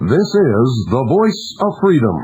This is the Voice of Freedom.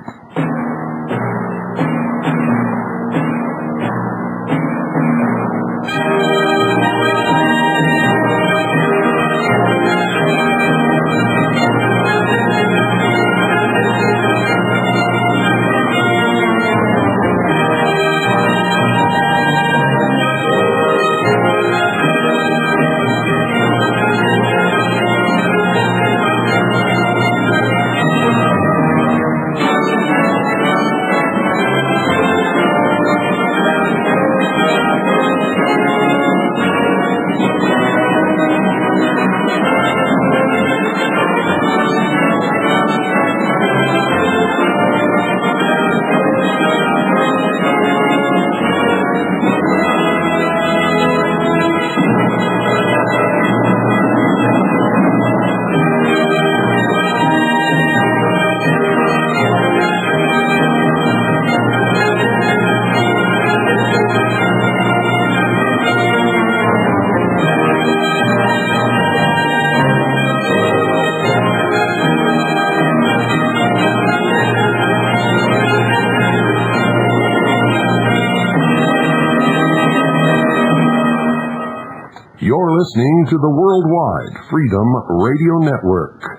You're listening to the Worldwide Freedom Radio Network.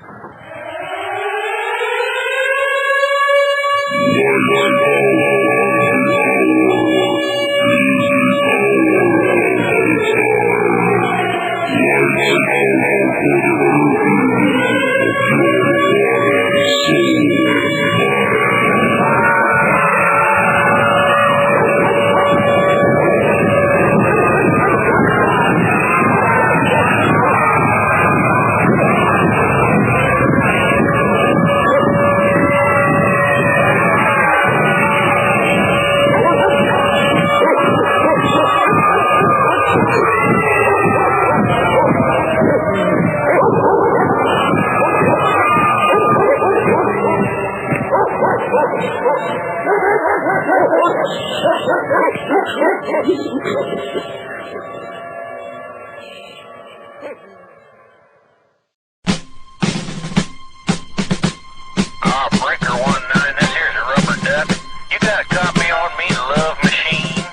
Breaker 19, this here's a rubber duck. You got a copy on me, Love Machine?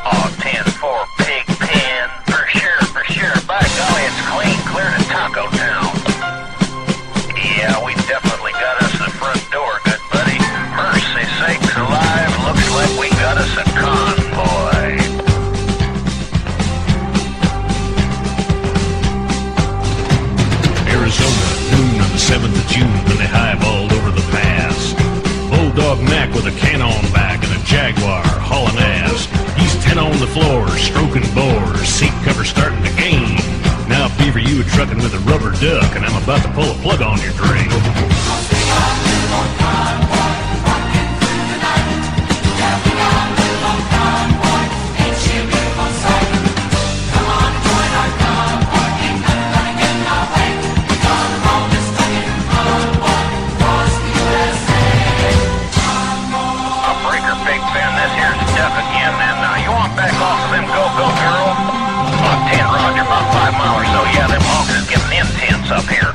Oh, 10-4 pig pen. For sure. By golly, it's clean, clear to Taco Town. Yeah, we definitely got us the front door, good buddy. Mercy sakes alive, looks like we got us a convoy. Arizona, noon on the 7th of June, when they highballed over the pass. Bulldog Mac with a cannon back and a Jaguar hauling ass. He's 10 on the floor, stroking bores, seat cover starting to gain. Now, Beaver, you were trucking with a rubber duck, and I'm about to pull a plug on your drain. Up here.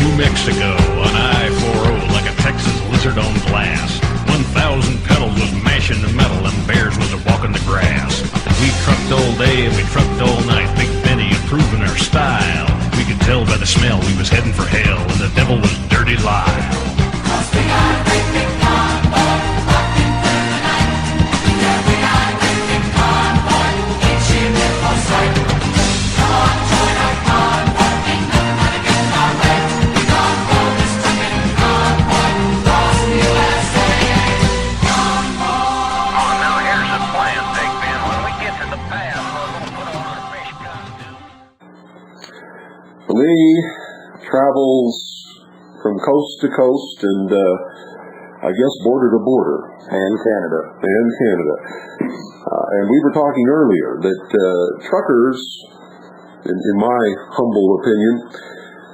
New Mexico on I-40 like a Texas lizard on glass. 1,000 pedals was mashing the metal and bears was a-walking the grass. We trucked all day and we trucked all night, Big Benny improving our style. We could tell by the smell we was heading for hell and the devil was Dirty Lyle. Crossing our great big convoy, walking through the night. Yeah, we got a great big convoy, each year in full sight. Come on, join our convoy, ain't nothing gonna get in our way. We gonna roll this trucking convoy, across the USA. Convoy. Oh, now here's the plan, Big Ben. When we get to the pass, we're gonna put on our fish costume. Lee travels from coast to coast and I guess border to border. And Canada. And we were talking earlier that truckers, in my humble opinion,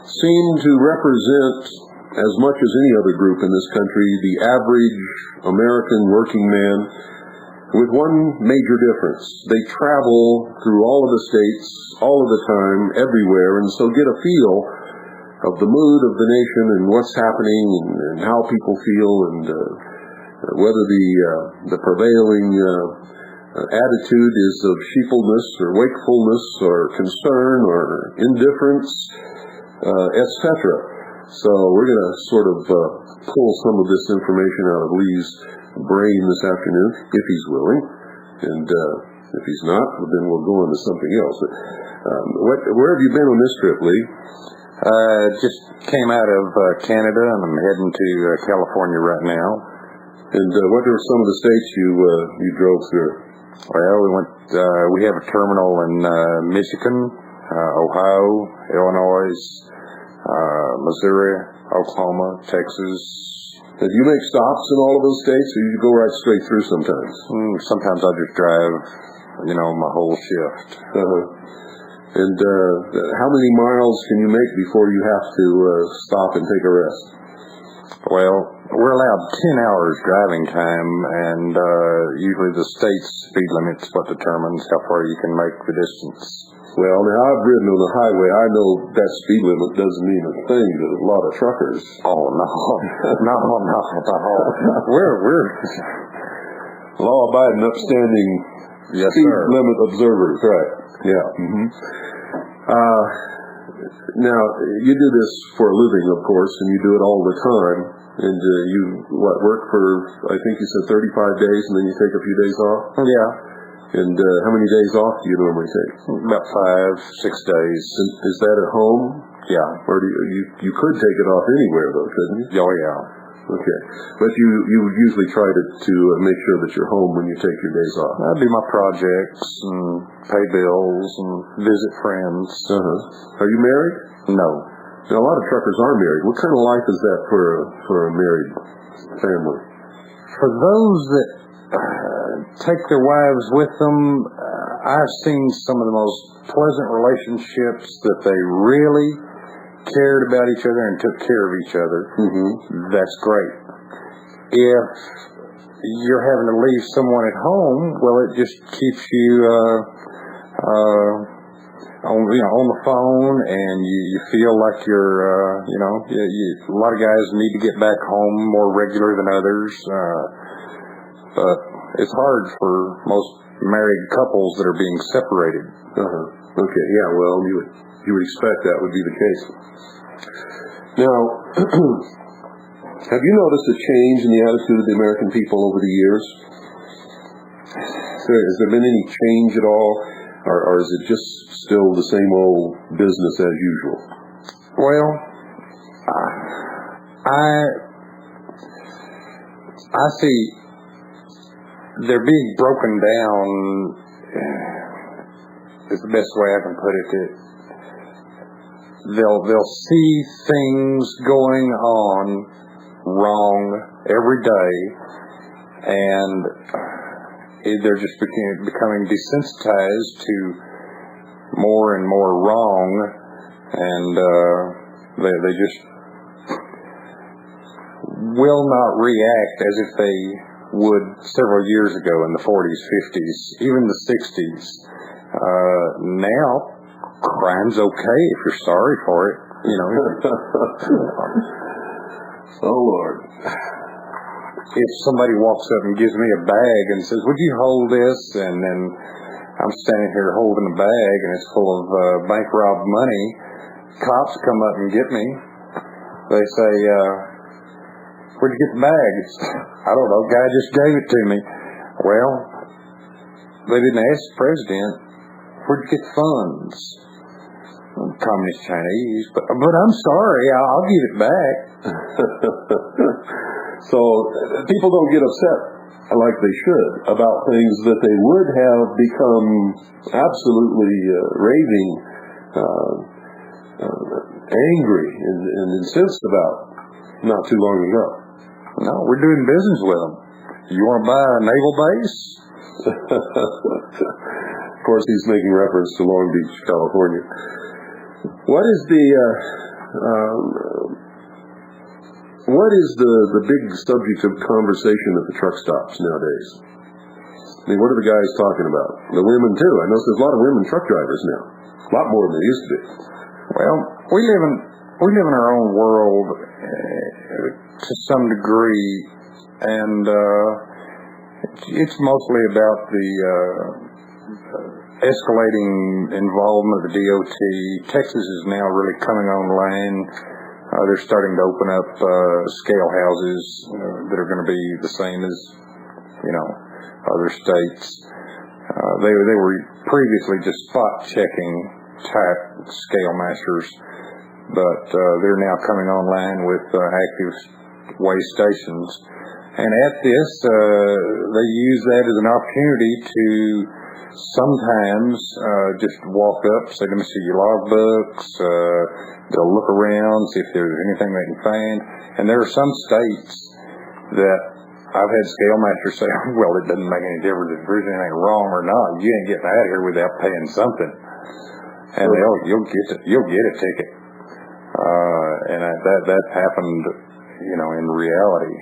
seem to represent, as much as any other group in this country, the average American working man, with one major difference. They travel through all of the states, all of the time, everywhere, and so get a feel of the mood of the nation and what's happening and how people feel and whether the prevailing attitude is of sheepfulness or wakefulness or concern or indifference, etc. So we're going to sort of pull some of this information out of Lee's brain this afternoon, if he's willing, and if he's not, then we'll go on to something else. Where have you been on this trip, Lee? Just came out of Canada, and I'm heading to California right now. And what are some of the states you drove through? Well, we have a terminal in Michigan, Ohio, Illinois, Missouri, Oklahoma, Texas. Do you make stops in all of those states, or you go right straight through sometimes? Sometimes I just drive, my whole shift. And how many miles can you make before you have to stop and take a rest? Well, we're allowed 10 hours driving time, and usually the state's speed limit's what determines how far you can make the distance. Well, now I've ridden on the highway. I know that speed limit doesn't mean a thing to a lot of truckers. Oh, no. No. We're law-abiding, upstanding yes, speed sir. limit observers, right? Yeah. Mm-hmm. Now, you do this for a living, of course, and you do it all the time. And you work for, I think you said 35 days, and then you take a few days off? Yeah. And how many days off do you normally take? About 5-6 days. And is that at home? Yeah. Or do you could take it off anywhere, though, couldn't you? Oh, yeah. Okay. But you usually try to make sure that you're home when you take your days off. I do my projects and pay bills and visit friends. Are you married? No. Now, a lot of truckers are married. What kind of life is that for a married family? For those that take their wives with them, I've seen some of the most pleasant relationships that they really cared about each other and took care of each other. Mm-hmm. That's great. If you're having to leave someone at home, well, it just keeps you on the phone, and you feel like you're a lot of guys need to get back home more regular than others, but it's hard for most married couples that are being separated. Okay, yeah, well, you would expect that would be the case. Now, have you noticed a change in the attitude of the American people over the years? Has there been any change at all, or is it just still the same old business as usual? Well, I see they're being broken down, is the best way I can put it. They'll see things going on wrong every day, and they're just becoming desensitized to more and more wrong, and they just will not react as if they would several years ago in the 40s, 50s, even the 60s. Now, crime's okay if you're sorry for it, Oh, Lord. If somebody walks up and gives me a bag and says, "Would you hold this?" and then I'm standing here holding a bag and it's full of bank robbed money, cops come up and get me. They say, "Where'd you get the bag?" "I don't know, guy just gave it to me." Well, they didn't ask the president, "Where'd you get the funds?" "Communist Chinese." But I'm sorry, I'll give it back. So people don't get upset like they should about things that they would have become absolutely raving, angry and incensed about not too long ago. No, we're doing business with them. You want to buy a naval base? Of course, he's making reference to Long Beach, California. What is the big subject of conversation at the truck stops nowadays? I mean, what are the guys talking about? The women, too. I know there's a lot of women truck drivers now. A lot more than there used to be. Well, we live in we live in our own world to some degree, and it's mostly about the escalating involvement of the DOT. Texas is now really coming online. They're starting to open up scale houses that are going to be the same as, other states. They were previously just spot checking type scale masters, but they're now coming online with active weigh stations. And at this, they use that as an opportunity to sometimes just walk up, say, let me see your logbooks. They'll look around, see if there's anything they can find. And there are some states that I've had scale masters say, well, it doesn't make any difference if there's anything wrong or not. You ain't getting out of here without paying something. And you'll get a ticket. And that happened, in reality.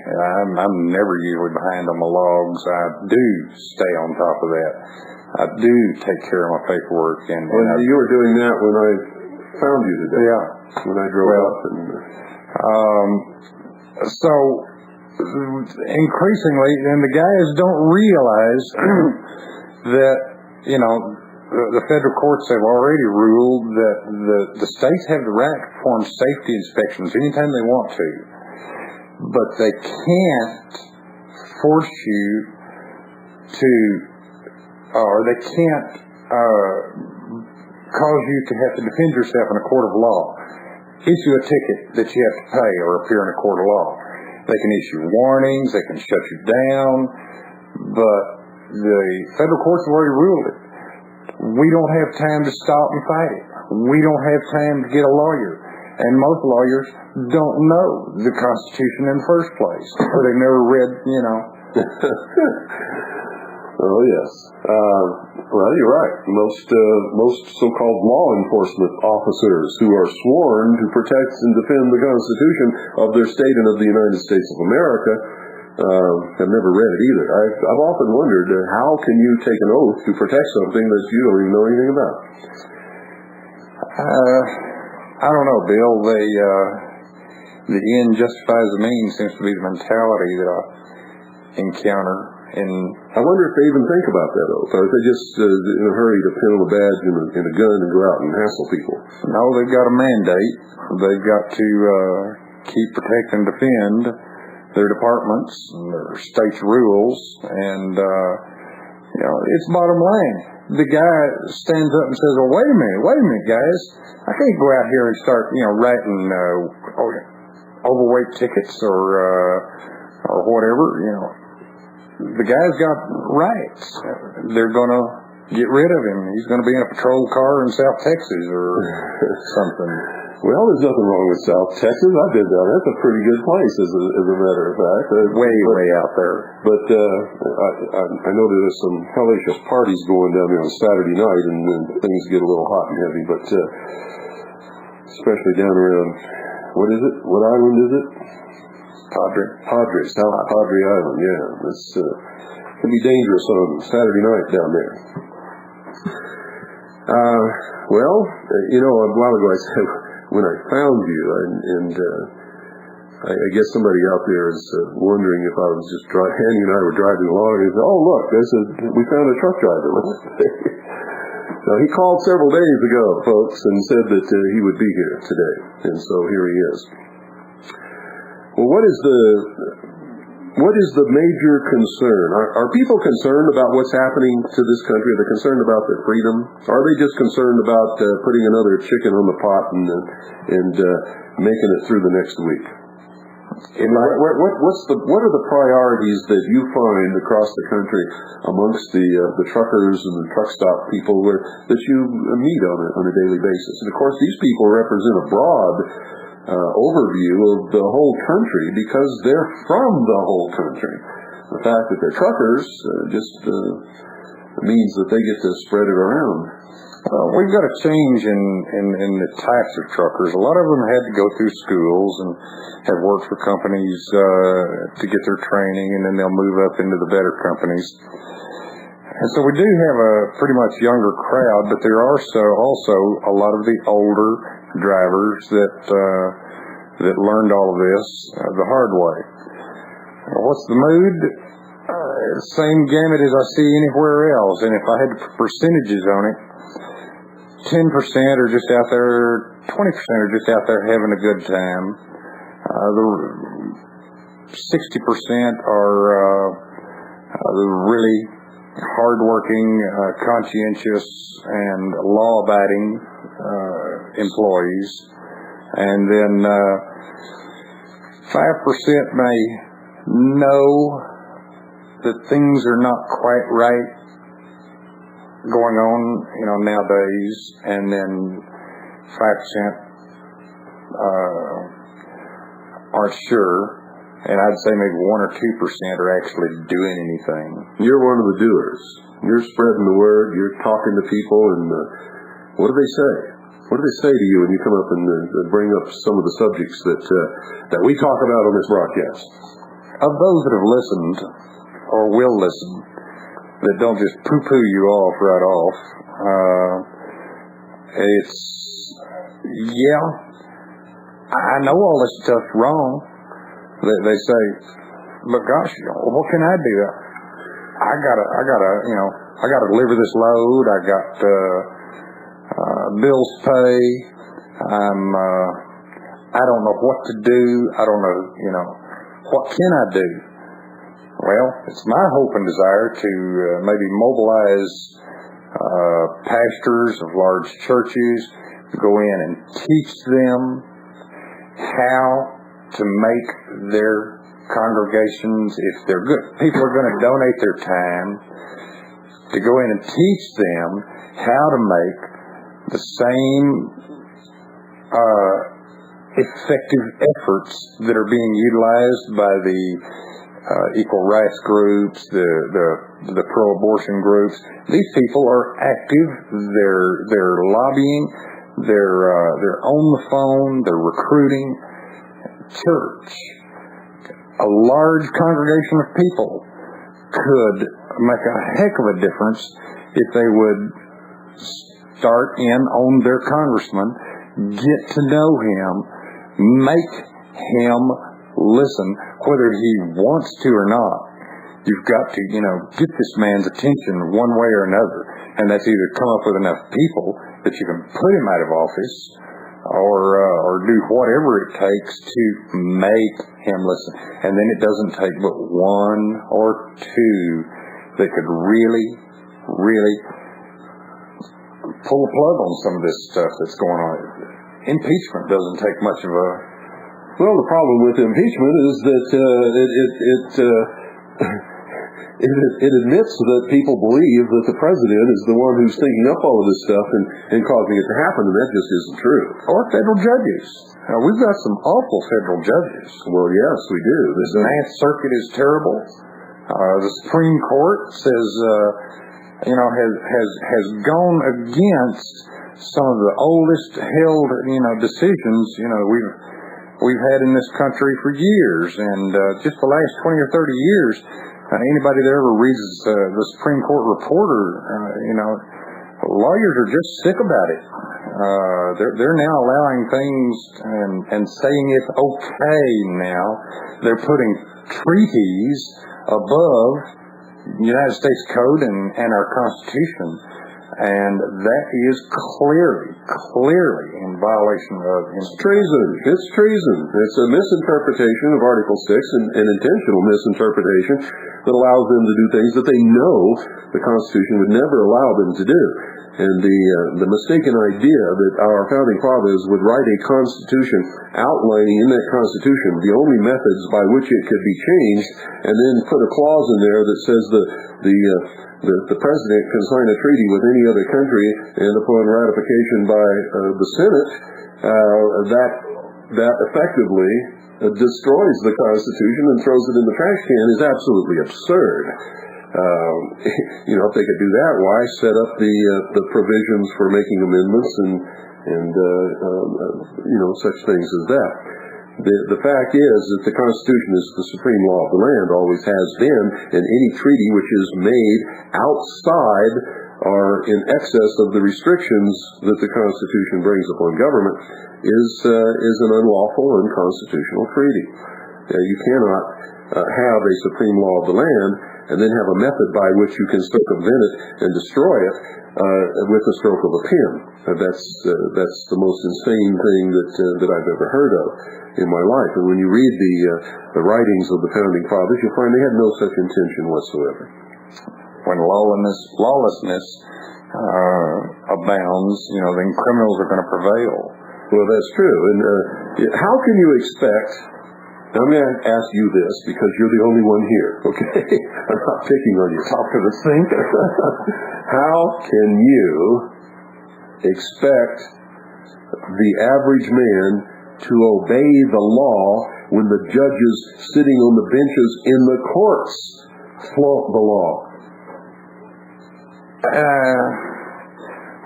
I'm never usually behind on my logs. I do stay on top of that. I do take care of my paperwork. And you were doing that when I found you today. Yeah. When I drove up. So increasingly, and the guys don't realize that, the federal courts have already ruled that the states have the right to perform safety inspections anytime they want to, but they can't force you to, or they can't cause you to have to defend yourself in a court of law, issue a ticket that you have to pay or appear in a court of law. They can issue warnings, they can shut you down, but the federal courts have already ruled it. We don't have time to stop and fight it. We don't have time to get a lawyer. And most lawyers don't know the Constitution in the first place, or they've never read, Oh, yes. Well, you're right. Most so-called law enforcement officers who are sworn to protect and defend the Constitution of their state and of the United States of America have never read it either. I've often wondered, how can you take an oath to protect something that you don't even know anything about? I don't know, Bill. The end justifies the means seems to be the mentality that I encounter. And I wonder if they even think about that oath, or if they just in a hurry to pin on a badge and a gun and go out and hassle people. No, they've got a mandate. They've got to keep, protect, and defend their departments and their state's rules. And, it's bottom line. The guy stands up and says, well, wait a minute, guys. I can't go out here and start, writing overweight tickets or whatever, The guy's got rights. They're going to get rid of him. He's going to be in a patrol car in South Texas or something. Well, there's nothing wrong with South Texas. I've been down there. It's a pretty good place, as a matter of fact. Way out there. But I know there's some hellacious parties going down there on Saturday night, and then things get a little hot and heavy. But especially down around, what is it? What island is it? Padre, South Padre Island, yeah. It's can be dangerous on Saturday night down there. Well, a while ago I said when I found you, and I guess somebody out there is wondering if I was just Andy and I were driving along, and he said, "Oh, look, we found a truck driver." Now, he called several days ago, folks, and said that he would be here today, and so here he is. Well, what is the major concern? Are people concerned about what's happening to this country? Are they concerned about their freedom? Are they just concerned about putting another chicken on the pot and making it through the next week? What are the priorities that you find across the country amongst the truckers and the truck stop people that you meet on a daily basis? And of course, these people represent a broad overview of the whole country because they're from the whole country. The fact that they're truckers just means that they get to spread it around. We've got a change in the types of truckers. A lot of them had to go through schools and have worked for companies to get their training, and then they'll move up into the better companies. And so we do have a pretty much younger crowd, but there are also a lot of the older, drivers that learned all of this the hard way. What's the mood? Same gamut as I see anywhere else. And if I had to put percentages on it, 10% are just out there, 20% are just out there having a good time. The 60% are the really hardworking, conscientious, and law-abiding employees. And then 5% may know that things are not quite right going on, nowadays, and then 5% aren't sure, and I'd say maybe 1 or 2% are actually doing anything. You're one of the doers. You're spreading the word. You're talking to people, and what do they say? What do they say to you when you come up and bring up some of the subjects that we talk about on this broadcast? Of those that have listened, or will listen, that don't just poo-poo you off right off, it's, yeah, I know all this stuff's wrong. They say, but gosh, what can I do? I gotta deliver this load. I got bills to pay. I don't know what to do. I don't know, what can I do? Well, it's my hope and desire to maybe mobilize pastors of large churches to go in and teach them how to make their congregations, if they're good, people are going to donate their time, to go in and teach them how to make the same effective efforts that are being utilized by the equal rights groups, the pro-abortion groups. These people are active. They're lobbying. They're on the phone. They're recruiting. Church, a large congregation of people, could make a heck of a difference if they would start in on their congressman, get to know him, make him listen, whether he wants to or not. You've got to, get this man's attention one way or another, and that's either come up with enough people that you can put him out of office, or do whatever it takes to make him listen. And then it doesn't take but 1 or 2 that could really, really pull the plug on some of this stuff that's going on. Impeachment doesn't take much of a... Well, the problem with impeachment is that it admits that people believe that the president is the one who's thinking up all of this stuff and causing it to happen, and that just isn't true. Or federal judges. We've got some awful federal judges. Well, yes, we do. The Ninth Circuit is terrible. The Supreme Court says, has gone against some of the oldest held, decisions, we've had in this country for years, and just the last 20 or 30 years. Anybody that ever reads the Supreme Court Reporter, lawyers are just sick about it. They're now allowing things and saying it's okay now. They're putting treaties above the United States Code and our Constitution, and that is clearly in violation of... It's treason. It's treason. It's a misinterpretation of Article 6, an intentional misinterpretation that allows them to do things that they know the Constitution would never allow them to do. And the mistaken idea that our founding fathers would write a Constitution outlining in that Constitution the only methods by which it could be changed, and then put a clause in there that says the president can sign a treaty with any other country, and upon ratification by the Senate, that effectively destroys the Constitution and throws it in the trash can is absolutely absurd. If they could do that, why set up the provisions for making amendments and such things as that? The fact is that the Constitution is the supreme law of the land, always has been, and any treaty which is made outside are in excess of the restrictions that the Constitution brings upon government is an unlawful and unconstitutional treaty. You cannot have a supreme law of the land and then have a method by which you can circumvent it and destroy it with the stroke of a pen. That's the most insane thing that I've ever heard of in my life. And when you read the writings of the founding fathers, you'll find they had no such intention whatsoever. When lawlessness abounds, then criminals are going to prevail. Well, that's true. And how can you expect? I'm going to ask you this because you're the only one here, okay? I'm not picking on you. Talk to the sink. How can you expect the average man to obey the law when the judges sitting on the benches in the courts flaunt the law?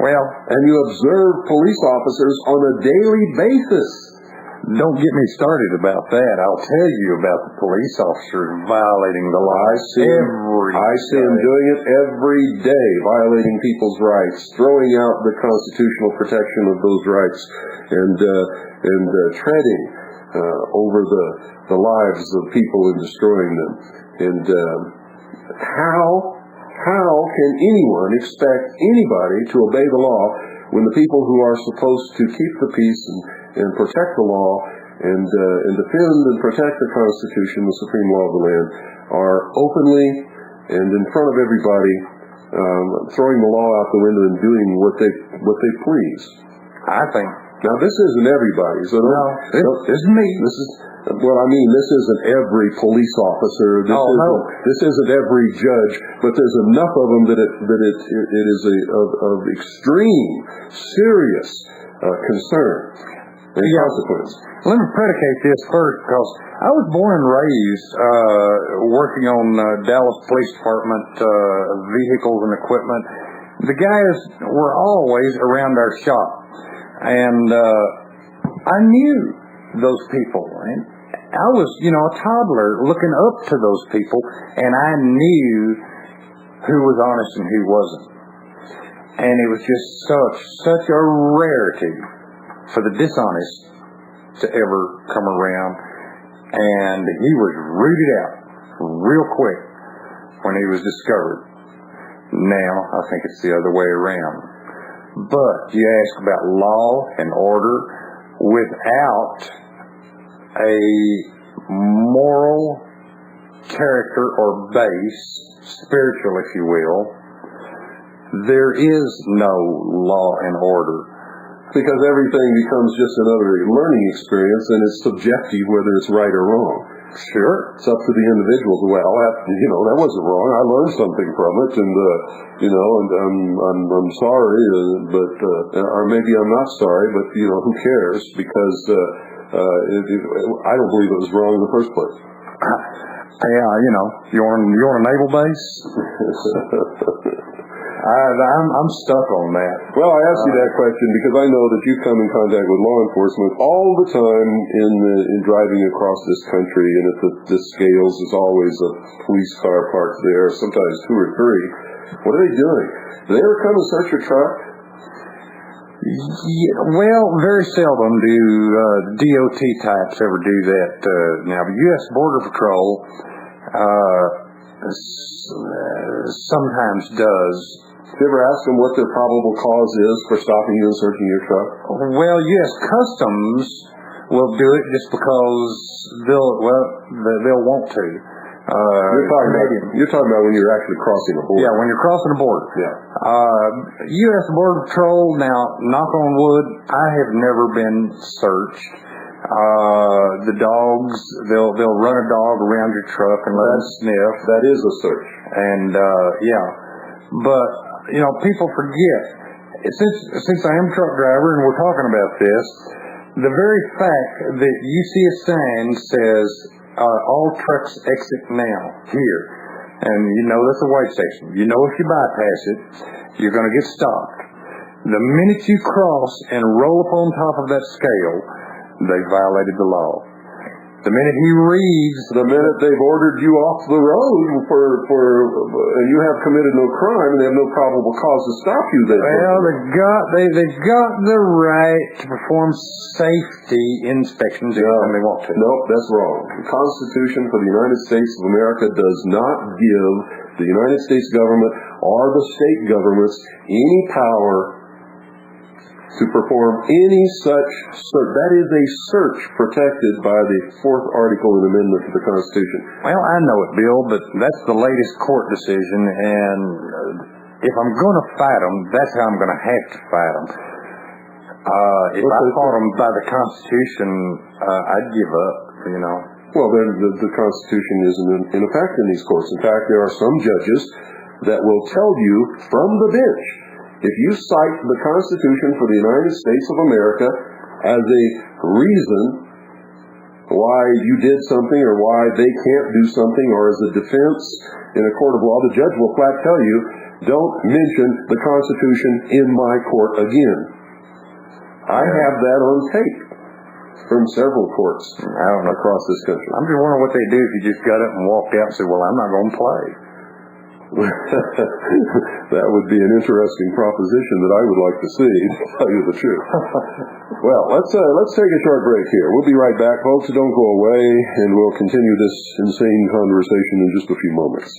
And you observe police officers on a daily basis. Don't get me started about that. I'll tell you about the police officers violating the law. I see them doing it every day, violating people's rights, throwing out the constitutional protection of those rights, and treading over the lives of people and destroying them. And how can anyone expect anybody to obey the law when the people who are supposed to keep the peace and protect the law and defend and protect the Constitution, the supreme law of the land, are openly and in front of everybody throwing the law out the window and doing what they please? I think. Now, this isn't everybody. So this is me. This isn't every police officer. This isn't every judge. But there's enough of them that it is of extreme, serious concern and consequence. Let me predicate this first, because I was born and raised working on Dallas Police Department vehicles and equipment. The guys were always around our shop, and I knew those people. And I was, a toddler looking up to those people, and I knew who was honest and who wasn't. And it was just such a rarity for the dishonest to ever come around. And he was rooted out real quick when he was discovered. Now, I think it's the other way around. But you ask about law and order without a moral character or base, spiritual if you will, there is no law and order. Because everything becomes just another learning experience, and it's subjective whether it's right or wrong. Sure. It's up to the individual. Well, that wasn't wrong. I learned something from it, and I'm sorry, or maybe I'm not sorry, but who cares? Because I don't believe it was wrong in the first place. You want a naval base? I'm stuck on that. Well, I asked you that question because I know that you come in contact with law enforcement all the time in driving across this country, and at the scales is always a police car parked there, sometimes 2 or 3. What are they doing? Do they ever come and search your truck? Well, very seldom do DOT types ever do that. Now, the U.S. Border Patrol sometimes does. You ever ask them what their probable cause is for stopping you and searching your truck? Well, yes, Customs will do it just because they'll want to. You're talking about when you're actually crossing a border. Yeah, when you're crossing a border. Yeah. U.S. Border Patrol, now, knock on wood, I have never been searched. The dogs, they'll run a dog around your truck and let them sniff. That is a search. And, but, people forget. Since I am a truck driver and we're talking about this, the very fact that you see a sign says, all trucks exit now, here. And that's a white station. If you bypass it, you're going to get stopped. The minute you cross and roll up on top of that scale, they violated the law. The minute he reads, the minute they've ordered you off the road and you have committed no crime and they have no probable cause to stop you, they've got the right to perform safety inspections anytime they want to. Nope, that's wrong. The Constitution for the United States of America does not give the United States government or the state governments any power to perform any such search. That is a search protected by the 4th Article and Amendment to the Constitution. Well, I know it, Bill, but that's the latest court decision, and if I'm going to fight them, that's how I'm going to have to fight them. If I fought them by the Constitution, I'd give up, you know. Well, then the Constitution isn't in effect in these courts. In fact, there are some judges that will tell you from the bench, if you cite the Constitution for the United States of America as a reason why you did something or why they can't do something, or as a defense in a court of law, the judge will flat tell you, don't mention the Constitution in my court again. I have that on tape from several courts across this country. I'm just wondering what they do if you just got up and walked out and said, well, I'm not going to play. That would be an interesting proposition that I would like to see, to tell you the truth. Well, let's take a short break here. We'll be right back, folks. Don't go away, and we'll continue this insane conversation in just a few moments.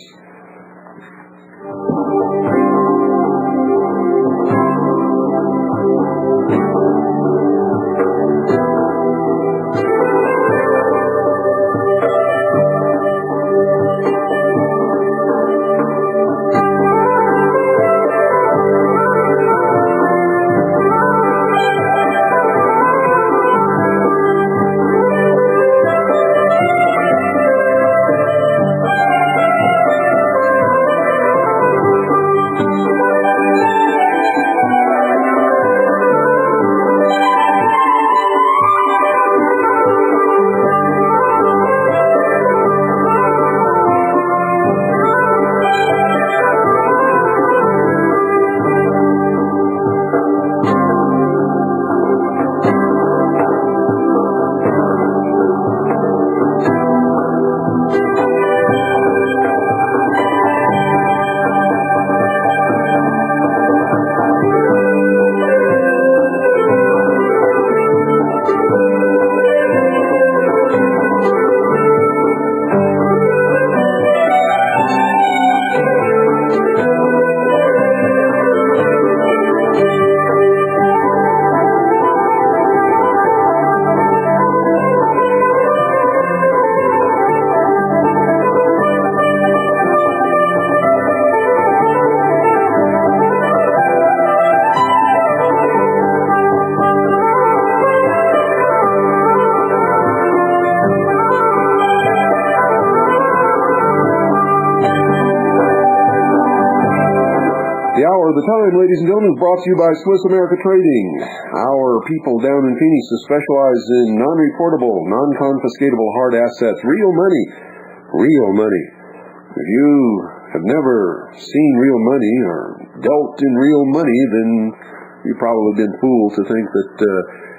The time, ladies and gentlemen, is brought to you by Swiss America Trading. Our people down in Phoenix specialize in non-reportable, non-confiscatable hard assets, real money. Real money. If you have never seen real money or dealt in real money, then you've probably been fooled to think that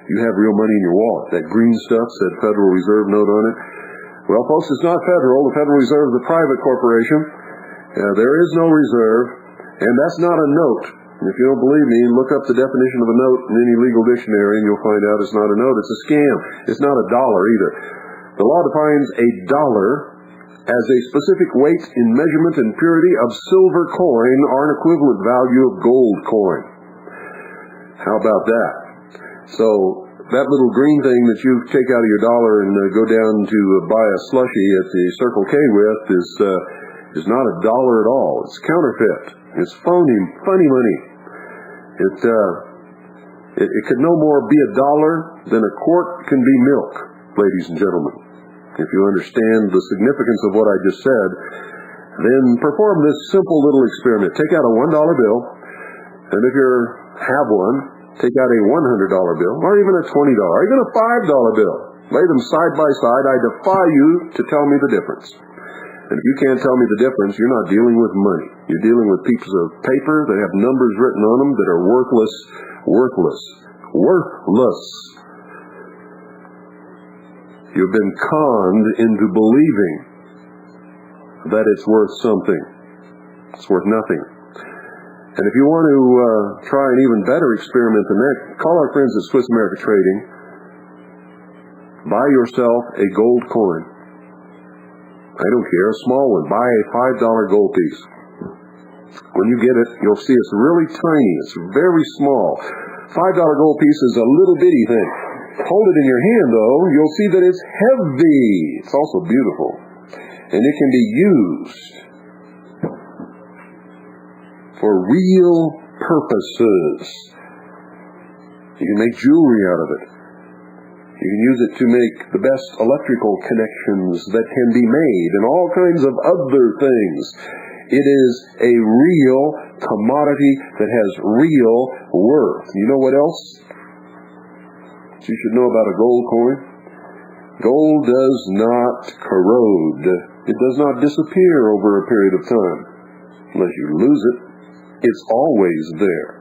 you have real money in your wallet. That green stuff said Federal Reserve note on it. Well, folks, it's not federal. The Federal Reserve is a private corporation. There is no reserve. And that's not a note. If you don't believe me, look up the definition of a note in any legal dictionary and you'll find out it's not a note. It's a scam. It's not a dollar either. The law defines a dollar as a specific weight in measurement and purity of silver coin or an equivalent value of gold coin. How about that? So that little green thing that you take out of your dollar and go down to buy a slushie at the Circle K with is not a dollar at all. It's counterfeit. It's phony money. It could no more be a dollar than a quart can be milk, ladies and gentlemen. If you understand the significance of what I just said, then perform this simple little experiment. Take out a $1 bill, and if you have one, take out a $100 bill, or even a $20, or even a $5 bill. Lay them side by side. I defy you to tell me the difference. And if you can't tell me the difference, you're not dealing with money. You're dealing with pieces of paper that have numbers written on them that are worthless. You've been conned into believing that it's worth something. It's worth nothing. And if you want to try an even better experiment than that, call our friends at Swiss America Trading. Buy yourself a gold coin. I don't care, a small one. Buy a $5 gold piece. When you get it, you'll see it's really tiny. It's very small. $5 gold piece is a little bitty thing. Hold it in your hand, though. You'll see that it's heavy. It's also beautiful. And it can be used for real purposes. You can make jewelry out of it. You can use it to make the best electrical connections that can be made and all kinds of other things. It is a real commodity that has real worth. You know what else you should know about a gold coin? Gold does not corrode. It does not disappear over a period of time. Unless you lose it, it's always there.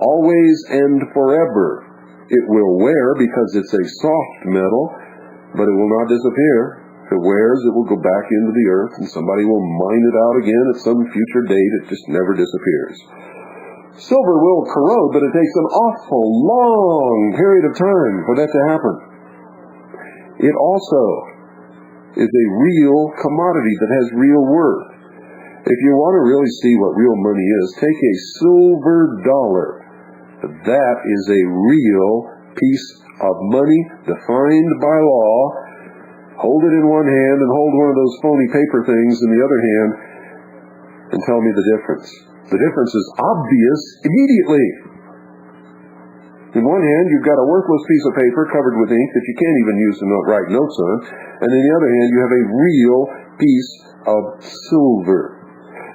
Always and forever. It will wear because it's a soft metal, but it will not disappear. If it wears, it will go back into the earth, and somebody will mine it out again at some future date. It just never disappears. Silver will corrode, but it takes an awful long period of time for that to happen. It also is a real commodity that has real worth. If you want to really see what real money is, take a silver dollar. That is a real piece of money defined by law. Hold it in one hand and hold one of those phony paper things in the other hand and tell me the difference. The difference is obvious immediately. In one hand, you've got a worthless piece of paper covered with ink that you can't even use to write notes on. And in the other hand, you have a real piece of silver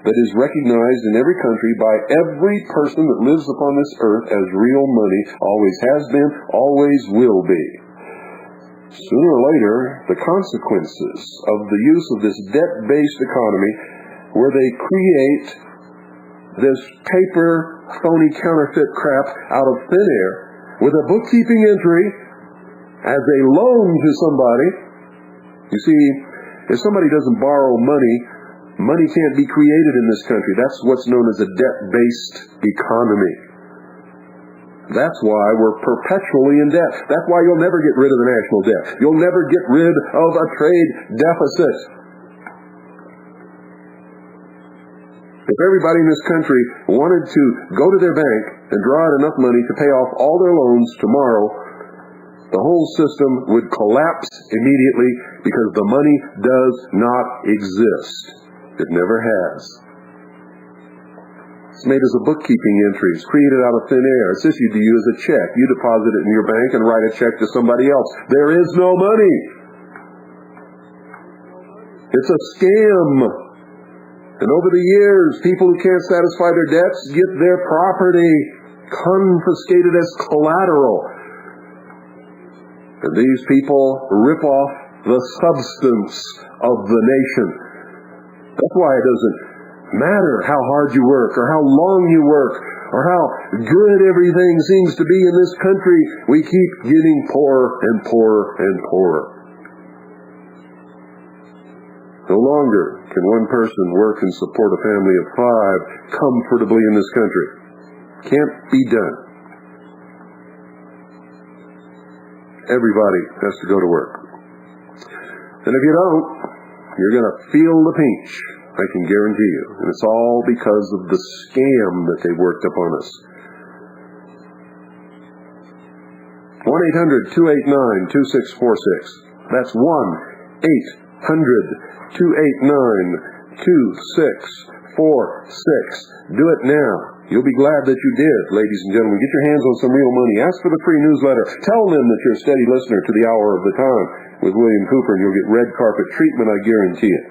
that is recognized in every country by every person that lives upon this earth as real money, always has been, always will be. Sooner or later, the consequences of the use of this debt-based economy, where they create this paper, phony counterfeit crap out of thin air, with a bookkeeping entry as a loan to somebody. You see, if somebody doesn't borrow money, money can't be created in this country. That's what's known as a debt-based economy. That's why we're perpetually in debt. That's why you'll never get rid of the national debt. You'll never get rid of a trade deficit. If everybody in this country wanted to go to their bank and draw out enough money to pay off all their loans tomorrow, the whole system would collapse immediately because the money does not exist. It never has. It's made as a bookkeeping entry. It's created out of thin air. It's issued to you as a check. You deposit it in your bank and write a check to somebody else. There is no money. It's a scam. And over the years, people who can't satisfy their debts get their property confiscated as collateral. And these people rip off the substance of the nation. That's why it doesn't matter how hard you work or how long you work or how good everything seems to be in this country. We keep getting poorer and poorer and poorer. No longer can one person work and support a family of 5 comfortably in this country. Can't be done. Everybody has to go to work. And if you don't, you're going to feel the pinch, I can guarantee you. And it's all because of the scam that they worked upon us. 1-800-289-2646. That's 1-800-289-2646. Do it now. You'll be glad that you did, ladies and gentlemen. Get your hands on some real money. Ask for the free newsletter. Tell them that you're a steady listener to the Hour of the Time with William Cooper, and you'll get red carpet treatment, I guarantee it.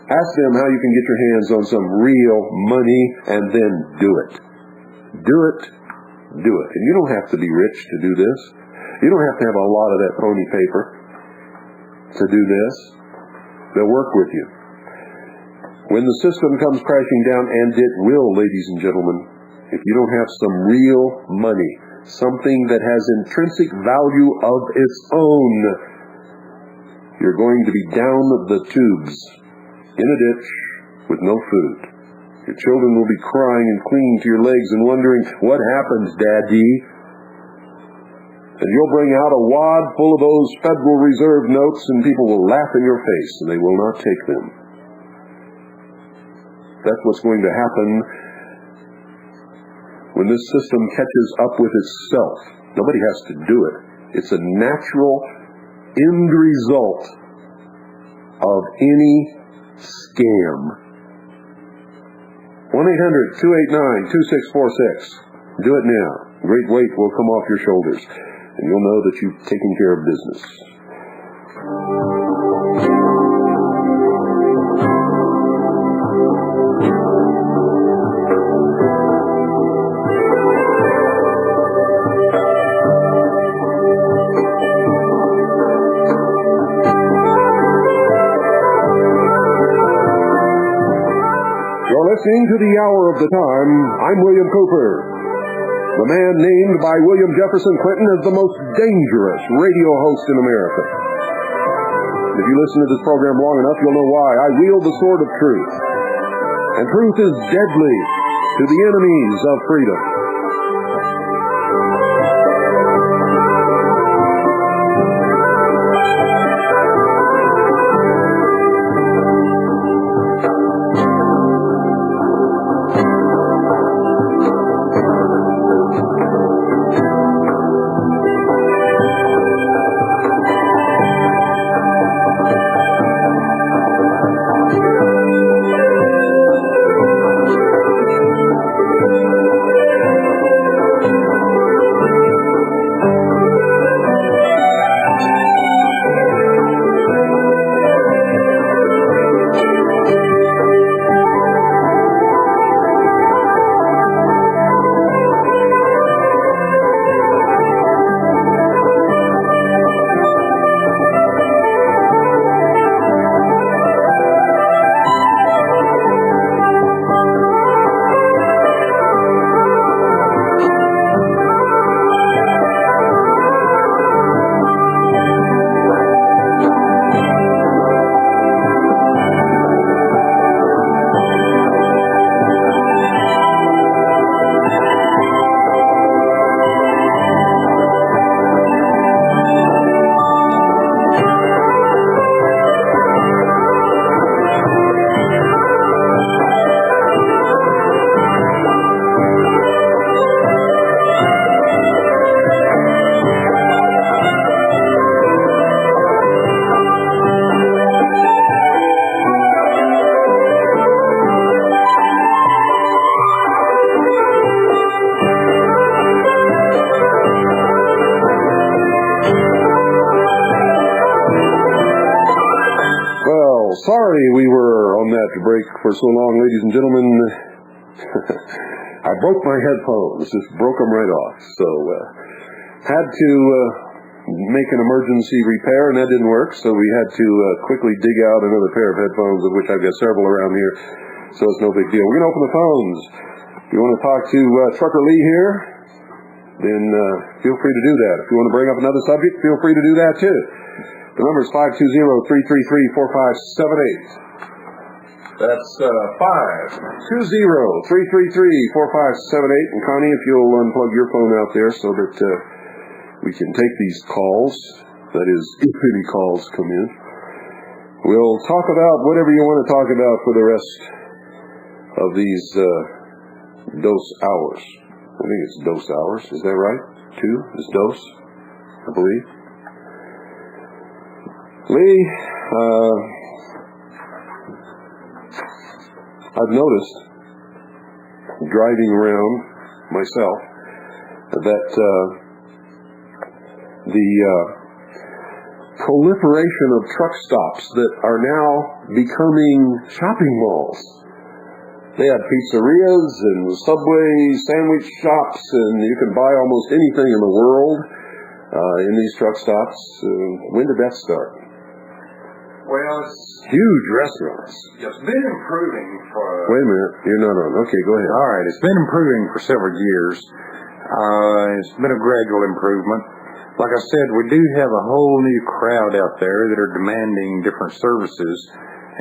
Ask them how you can get your hands on some real money, and then do it. Do it. Do it. And you don't have to be rich to do this. You don't have to have a lot of that phony paper to do this. They'll work with you. When the system comes crashing down, and it will, ladies and gentlemen, if you don't have some real money, something that has intrinsic value of its own, you're going to be down the tubes in a ditch with no food. Your children will be crying and clinging to your legs and wondering, what happens, Daddy? And you'll bring out a wad full of those Federal Reserve notes and people will laugh in your face and they will not take them. That's what's going to happen when this system catches up with itself. Nobody has to do it. It's a natural end result of any scam. 1-800-289-2646. Do it now. Great weight will come off your shoulders, and you'll know that you've taken care of business. Listening to the Hour of the Time, I'm William Cooper. The man named by William Jefferson Clinton as the most dangerous radio host in America. If you listen to this program long enough, you'll know why. I wield the sword of truth. And truth is deadly to the enemies of freedom. Sorry we were on that break for so long, ladies and gentlemen. I broke my headphones, just broke them right off. So had to make an emergency repair, and that didn't work. So we had to quickly dig out another pair of headphones, of which I've got several around here. So it's no big deal. We're going to open the phones. If you want to talk to Trucker Lee here, then feel free to do that. If you want to bring up another subject, feel free to do that too. The number is 520-333-4578. That's 520-333-4578. And Connie, if you'll unplug your phone out there so that we can take these calls, that is, if any calls come in. We'll talk about whatever you want to talk about for the rest of these dose hours. I think it's dose hours. Is that right? 2 is dose, I believe. Lee, I've noticed, driving around myself, that the proliferation of truck stops that are now becoming shopping malls. They have pizzerias and Subway sandwich shops, and you can buy almost anything in the world in these truck stops. When did that start? Well, it's huge restaurants. It's been improving for... Wait a minute. You're not on. Okay, go ahead. All right. It's been improving for several years. It's been a gradual improvement. like I said, we do have a whole new crowd out there that are demanding different services,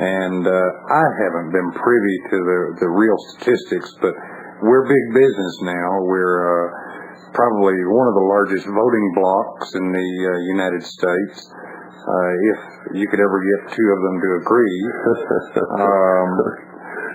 and I haven't been privy to the real statistics, but we're big business now. We're probably one of the largest voting blocks in the United States, if you could ever get two of them to agree.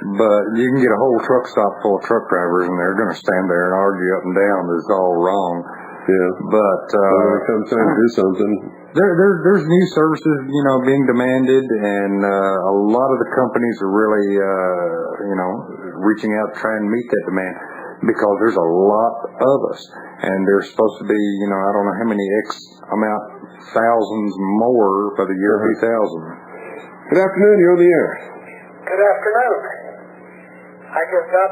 But you can get a whole truck stop full of truck drivers, and they're going to stand there and argue up and down that it's all wrong. Yeah. But when it comes time to do something, there's new services, being demanded, and a lot of the companies are really, reaching out to try and meet that demand, because there's a lot of us, and there's supposed to be, I don't know how many X amount, thousands more by the year 2000. Good afternoon. You're on the air. Good afternoon. I just got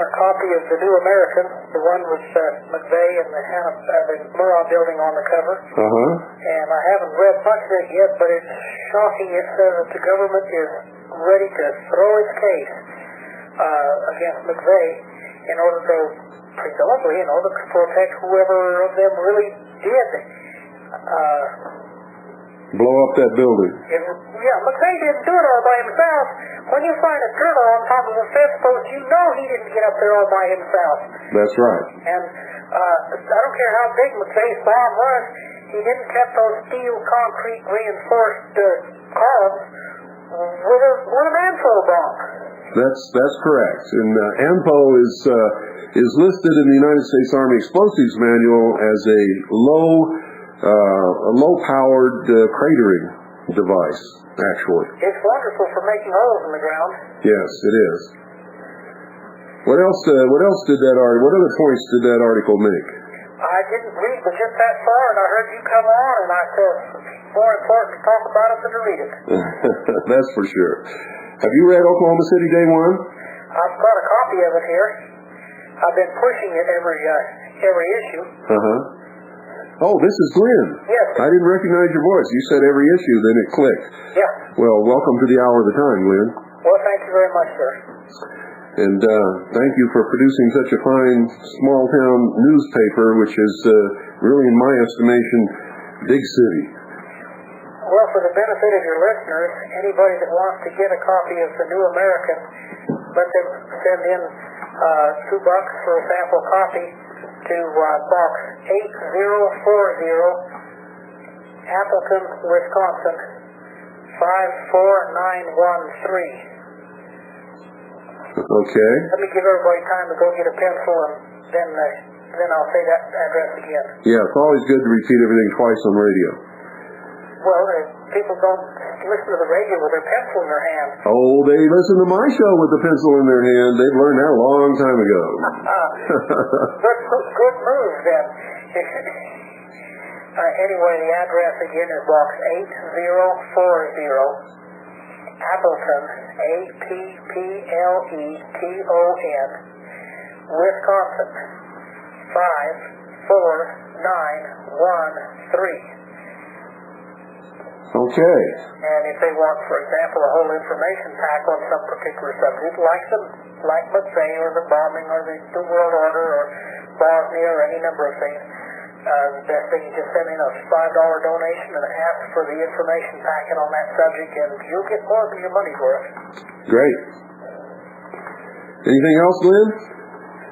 a copy of the New American, the one with McVeigh and the Muron building on the cover. And I haven't read much of it yet, but it's shocking. It says that the government is ready to throw its case against McVeigh in order to, presumably, to protect whoever of them really did blow up that building. McVeigh didn't do it all by himself. When you find a turtle on top of a fence post, you know he didn't get up there all by himself. That's right. And I don't care how big McVeigh's bomb was, he didn't keep those steel, concrete, reinforced columns with an ANFO bomb. That's correct. And ANFO is listed in the United States Army Explosives Manual as a low-powered cratering device, actually. It's wonderful for making holes in the ground. Yes, it is. What else did that article? What other points did that article make? I didn't read but just that far, and I heard you come on, and I said it's more important to talk about it than to read it. That's for sure. Have you read Oklahoma City Day One? I've got a copy of it here. I've been pushing it every issue. Oh, this is Glenn. Yes. I didn't recognize your voice. You said every issue, then it clicked. Yeah. Well, welcome to the hour of the time, Glenn. Well, thank you very much, sir. And thank you for producing such a fine small-town newspaper, which is really, in my estimation, big city. Well, for the benefit of your listeners, anybody that wants to get a copy of the New American, let them send in $2 for a sample copy to box 8040, Appleton, Wisconsin, 54913. Okay. Let me give everybody time to go get a pencil, and then I'll say that address again. Yeah, it's always good to repeat everything twice on radio. Well, people don't listen to the radio with their pencil in their hand. Oh, they listen to my show with the pencil in their hand. They've learned that a long time ago. Good move, then. Anyway, the address again is box 8040, Appleton, Appleton, Wisconsin, 54913. Okay. And if they want, for example, a whole information pack on some particular subject, like McVeigh or the bombing or the New World Order or Bosnia or any number of things, the best thing is just send in a $5 donation and ask for the information packet on that subject, and you'll get more than your money's worth. Great. Anything else, Lynn?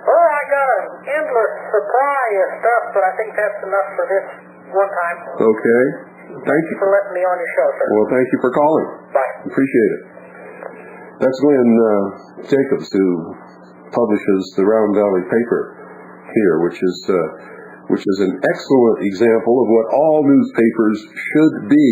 Oh, I got an endless supply of stuff, but I think that's enough for this one time. Okay. Thank you for letting me on your show, sir. Well, thank you for calling. Bye. Appreciate it. That's Glenn Jacobs, who publishes the Round Valley paper here, which is an excellent example of what all newspapers should be.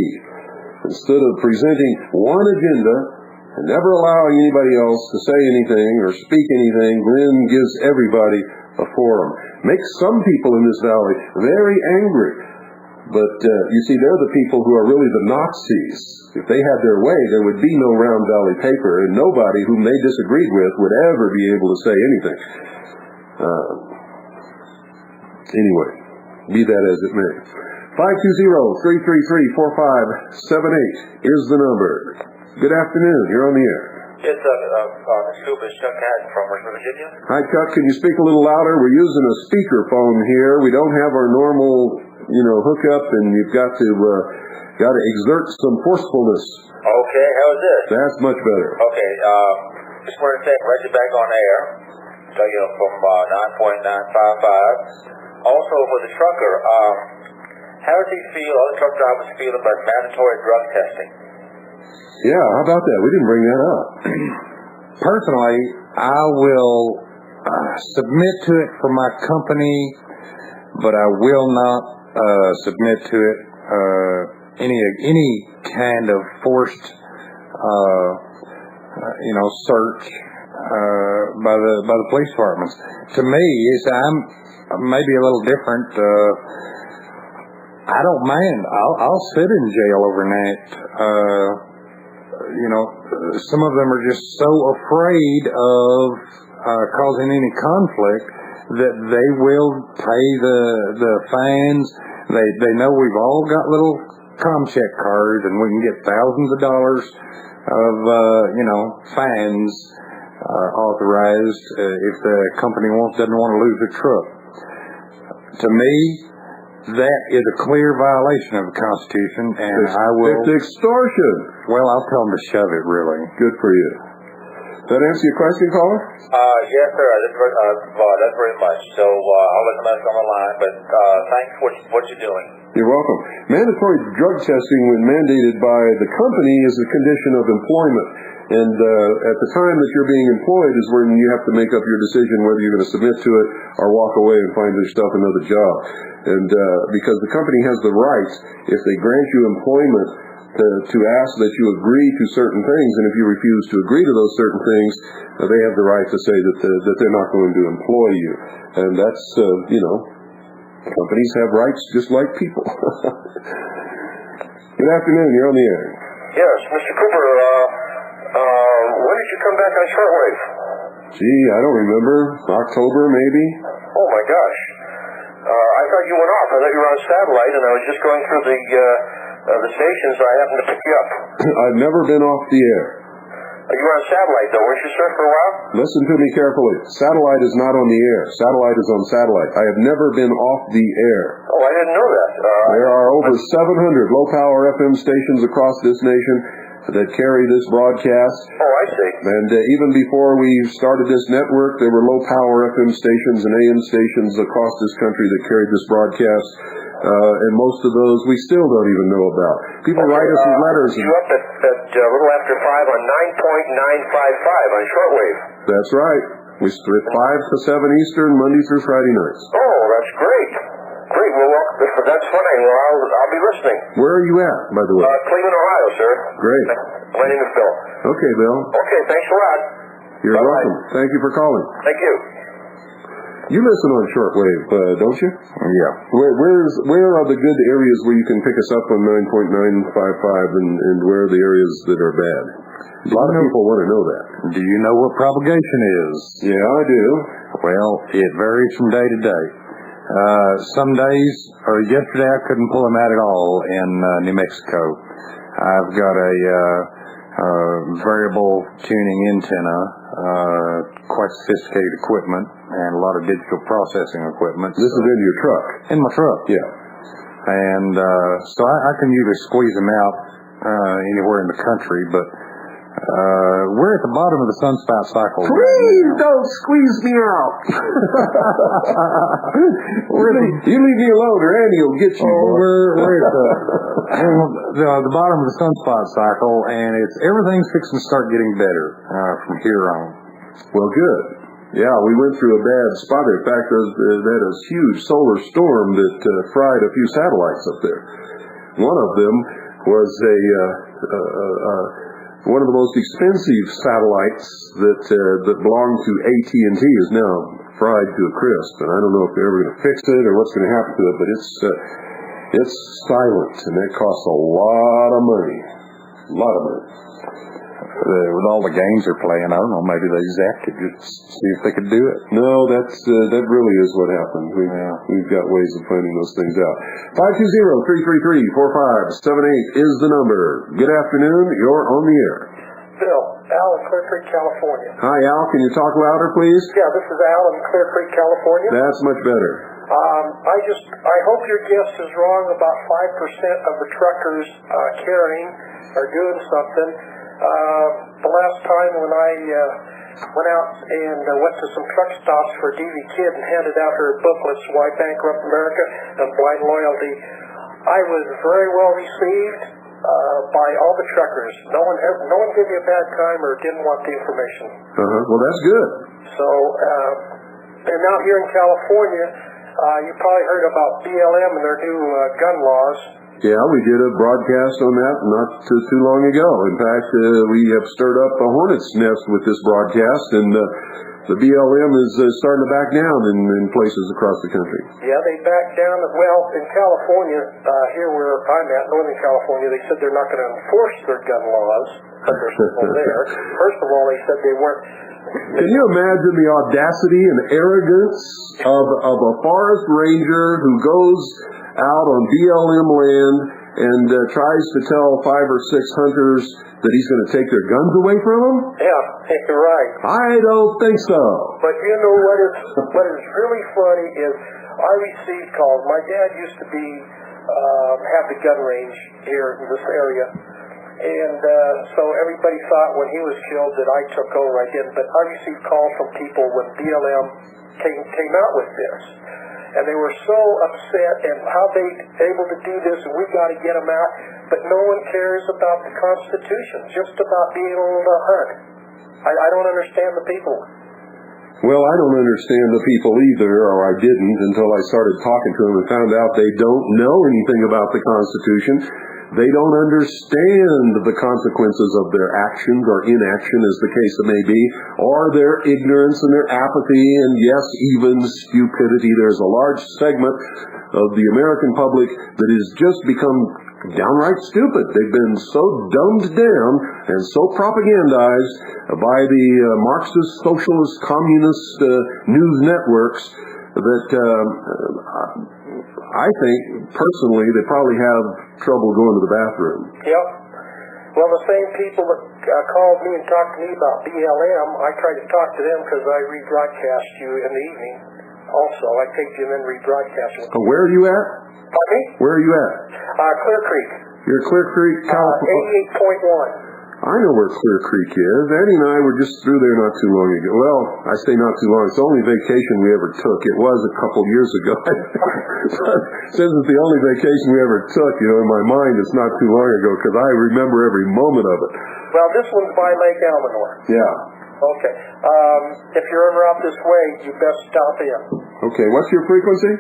Instead of presenting one agenda and never allowing anybody else to say anything or speak anything, Glenn gives everybody a forum. Makes some people in this valley very angry. But you see, they're the people who are really the Nazis. If they had their way, there would be no Round Valley paper, and nobody whom they disagreed with would ever be able to say anything. Anyway, be that as it may. 520-333-4578 is the number. Good afternoon. You're on the air. Yes, the scoop is Chuck Hatch from Richmond, Virginia. Hi, Chuck. Can you speak a little louder? We're using a speakerphone here. We don't have our normal hook up, and you've got to exert some forcefulness. Okay, how's this? That's much better. Okay, just wanted to say, right you back on air. So, from 9.955. Also, for the trucker, how does he feel, other truck drivers feel about mandatory drug testing? Yeah, how about that? We didn't bring that up. Personally, I will submit to it for my company, but I will not submit to it any kind of forced search by the police departments. To me, I'm maybe a little different. I don't mind. I'll sit in jail overnight. Some of them are just so afraid of causing any conflict that they will pay the fines. They know we've all got little ComCheck cards, and we can get thousands of dollars of fines authorized if the company doesn't want to lose their truck. To me, that is a clear violation of the Constitution, and I will... It's extortion. Well, I'll tell them to shove it, really. Good for you. Does that answer your question, caller? Yes, sir. That's very much. So I'll let somebody else on the line, but thanks for what you're doing. You're welcome. Mandatory drug testing, when mandated by the company, is a condition of employment. And at the time that you're being employed is when you have to make up your decision whether you're going to submit to it or walk away and find yourself another job. And because the company has the right, if they grant you employment, to ask that you agree to certain things, and if you refuse to agree to those certain things, they have the right to say that they're not going to employ you. And that's, companies have rights just like people. Good afternoon, you're on the air. Yes, Mr. Cooper, when did you come back on shortwave? Gee, I don't remember. October, maybe? Oh, my gosh. I thought you went off. I thought you were on satellite, and I was just going through the stations, so I happened to pick you up. I've never been off the air. You were on satellite, though, weren't you, sir, for a while? Listen to me carefully. Satellite is not on the air. Satellite is on satellite. I have never been off the air. Oh, I didn't know that. There are over 700 low-power FM stations across this nation that carry this broadcast. Oh, I see. And even before we started this network, there were low-power FM stations and AM stations across this country that carried this broadcast. And most of those we still don't even know about. People write us letters. You up at a little after 5 on 9.955 on shortwave. That's right. We split 5 to 7 Eastern, Monday through Friday nights. Oh, that's great. Great. Well, that's funny. Well, I'll be listening. Where are you at, by the way? Cleveland, Ohio, sir. Great. My name is Bill. Okay, Bill. Okay, thanks a lot. You're Bye-bye. welcome. Thank you for calling. Thank you. You listen on shortwave, don't you? Yeah. Where are the good areas where you can pick us up on 9.955, and where are the areas that are bad? A lot of people want to know that. Do you know what propagation is? Yeah, I do. Well, it varies from day to day. Some days, or yesterday, I couldn't pull them out at all in New Mexico. I've got a variable tuning antenna, quite sophisticated equipment, and a lot of digital processing equipment. This is in your truck? In my truck. Yeah. And so I can usually squeeze them out anywhere in the country, but we're at the bottom of the sunspout cycle. Please don't squeeze me out. You leave me alone, or Andy will get you. We're at the bottom of the sunspot cycle, and everything's fixing to start getting better from here on. Well, good. Yeah, we went through a bad spot. In fact, they had a huge solar storm that fried a few satellites up there. One of them was one of the most expensive satellites that belonged to AT&T is now fried to a crisp, and I don't know if they're ever going to fix it or what's going to happen to it, but it's silent, and that costs a lot of money. A lot of money. With all the games they're playing, I don't know, maybe they zapped it just to see if they could do it. No, that really is what happened. We've got ways of finding those things out. 520-333-4578 is the number. Good afternoon. You're on the air. Bill, Al in Clear Creek, California. Hi, Al. Can you talk louder, please? Yeah, this is Al in Clear Creek, California. That's much better. I hope your guess is wrong about 5% of the truckers caring or doing something. The last time when I went out and went to some truck stops for DV Kid and handed out her booklets, Why Bankrupt America and Blind Loyalty, I was very well received by all the truckers. No one gave me a bad time or didn't want the information. Well, that's good. So, and now here in California, you probably heard about BLM and their new gun laws. Yeah, we did a broadcast on that not too long ago. In fact, we have stirred up a hornet's nest with this broadcast, and the BLM is starting to back down in places across the country. Yeah, they backed down. Well, in California, here where I'm at, Northern California, they said they're not going to enforce their gun laws. But there's people there. First of all, they said they weren't. Can you imagine the audacity and arrogance of a forest ranger who goes out on BLM land and tries to tell 5 or 6 hunters that he's going to take their guns away from them? Yeah, you're right. I don't think so. But you know what is really funny is I received calls. My dad used to be have the gun range here in this area. And so everybody thought when he was killed that I took over. I didn't. But I received calls from people when BLM came out with this. And they were so upset and how they able to do this, and we got to get them out. But no one cares about the Constitution, just about being able to hunt. I don't understand the people. Well, I don't understand the people either, or I didn't until I started talking to them and found out they don't know anything about the Constitution. They don't understand the consequences of their actions or inaction, as the case may be, or their ignorance and their apathy, and yes, even stupidity. There's a large segment of the American public that has just become downright stupid. They've been so dumbed down and so propagandized by the Marxist, socialist, communist news networks that I think, personally, they probably have trouble going to the bathroom. Yep. Well, the same people that called me and talked to me about BLM, I tried to talk to them because I rebroadcast you in the evening. Also, I take you and then rebroadcast you. Where are you at? Pardon me? Where are you at? Clear Creek. You're Clear Creek, California. 88.1. I know where Clear Creek is. Annie and I were just through there not too long ago. Well, I say not too long. It's the only vacation we ever took. It was a couple years ago. Since it's the only vacation we ever took, in my mind it's not too long ago because I remember every moment of it. Well, this one's by Lake Almanor. Yeah. Okay. If you're ever out this way, you best stop in. Okay, what's your frequency?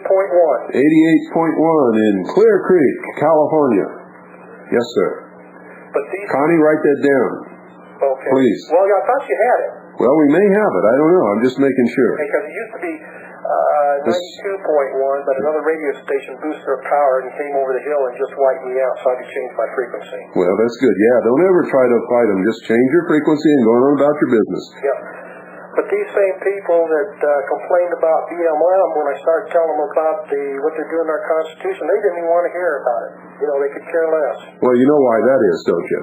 88.1. 88.1 in Clear Creek, California. Yes, sir. But these... Connie, write that down. Okay. Please. Well, I thought you had it. Well, we may have it. I don't know. I'm just making sure. Because it used to be 92.1, but another radio station boosted their power and came over the hill and just wiped me out, so I had to change my frequency. Well, that's good. Yeah, don't ever try to fight them. Just change your frequency and go on about your business. Yeah. But these same people that complained about BLM, when I started telling them about what they're doing in our Constitution, they didn't even want to hear about it. They could care less. Well, you know why that is, don't you?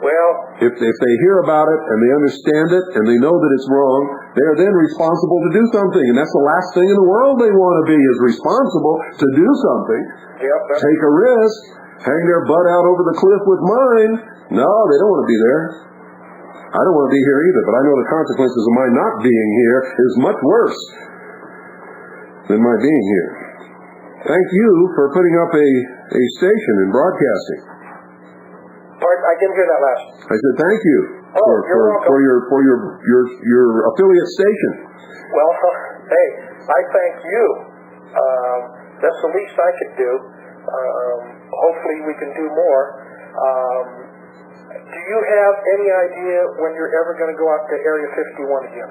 Well, if they hear about it and they understand it and they know that it's wrong, they are then responsible to do something. And that's the last thing in the world they want to be, is responsible to do something. Yep. Take a risk, hang their butt out over the cliff with mine. No, they don't want to be there. I don't want to be here either, but I know the consequences of my not being here is much worse than my being here. Thank you for putting up a station and broadcasting. I didn't hear that last. I said thank you for your affiliate station. Well, hey, I thank you. That's the least I could do. Hopefully we can do more. Do you have any idea when you're ever going to go out to Area 51 again?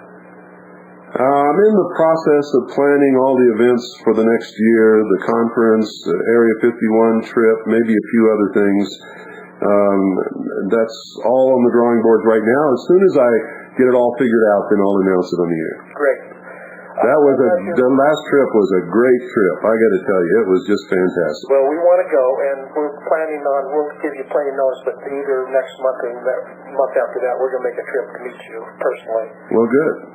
I'm in the process of planning all the events for the next year, the conference, the Area 51 trip, maybe a few other things. That's all on the drawing board right now. As soon as I get it all figured out, then I'll announce it on the air. Great. The last trip was a great trip. I got to tell you, it was just fantastic. Well, we want to go, and we'll give you plenty of notice, but either next month or the month after that, we're going to make a trip to meet you personally. Well, good.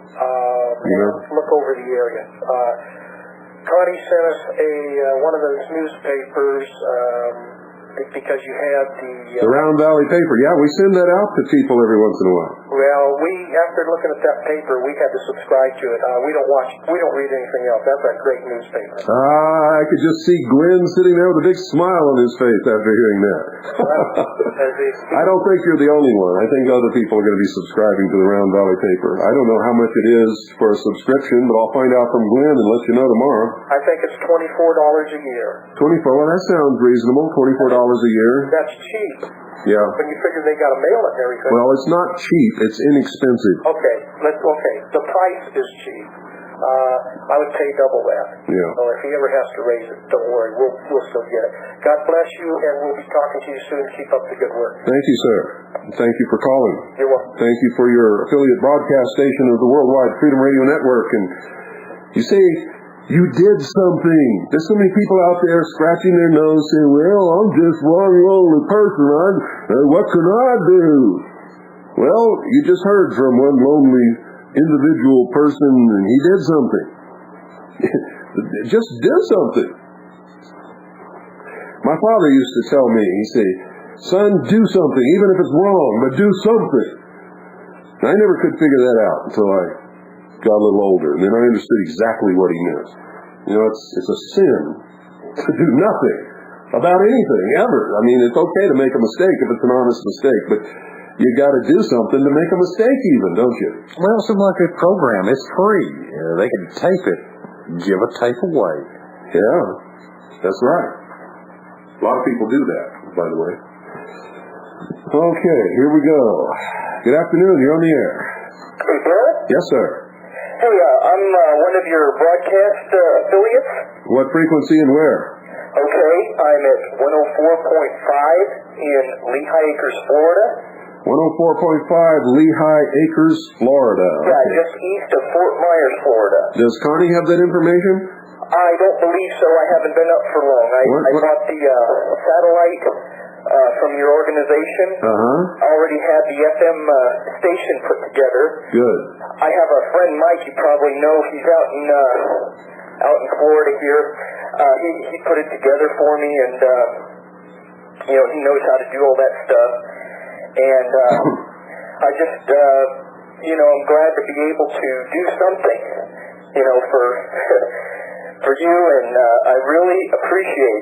Look over the area. Connie sent us one of those newspapers because you had the Round Valley paper. Yeah, we send that out to people every once in a while. Well, after looking at that paper, we had to subscribe to it. We don't read anything else. That's a great newspaper. I could just see Glenn sitting there with a big smile on his face after hearing that. I don't think you're the only one. I think other people are going to be subscribing to the Round Valley paper. I don't know how much it is for a subscription, but I'll find out from Glenn and let you know tomorrow. I think it's $24 a year. $24, well, that sounds reasonable. $24 a year. That's cheap. Yeah. When you figure they got to mail it and everything. Well, it's not cheap. It's inexpensive. Okay. The price is cheap. I would pay double that. Yeah. So if he ever has to raise it, don't worry. We'll still get it. God bless you, and we'll be talking to you soon. Keep up the good work. Thank you, sir. Thank you for calling. You're welcome. Thank you for your affiliate broadcast station of the Worldwide Freedom Radio Network. And you say, you did something. There's so many people out there scratching their nose saying, well, I'm just one lonely person. What can I do? Well, you just heard from one lonely individual person, and he did something. Just do something. My father used to tell me, he'd say, son, do something, even if it's wrong, but do something. And I never could figure that out until I got a little older, and then I understood exactly what he meant. You know, it's a sin to do nothing about anything, ever. I mean, it's okay to make a mistake if it's an honest mistake, but you got to do something to make a mistake even, don't you? Well, it's like a program. It's free. They can tape it, give a tape away. Yeah, that's right. A lot of people do that, by the way. Okay, here we go. Good afternoon, you're on the air. Hey, Bill? Yes, sir. Hey, I'm one of your broadcast affiliates. What frequency and where? Okay, I'm at 104.5 in Lehigh Acres, Florida. 104.5 Lehigh Acres, Florida. Yeah, just east of Fort Myers, Florida. Does Connie have that information? I don't believe so. I haven't been up for long. I bought the satellite from your organization. Already had the FM station put together. Good. I have a friend, Mike, you probably know. He's out in Florida here. He put it together for me, and he knows how to do all that stuff. And I just, I'm glad to be able to do something, for you, and I really appreciate.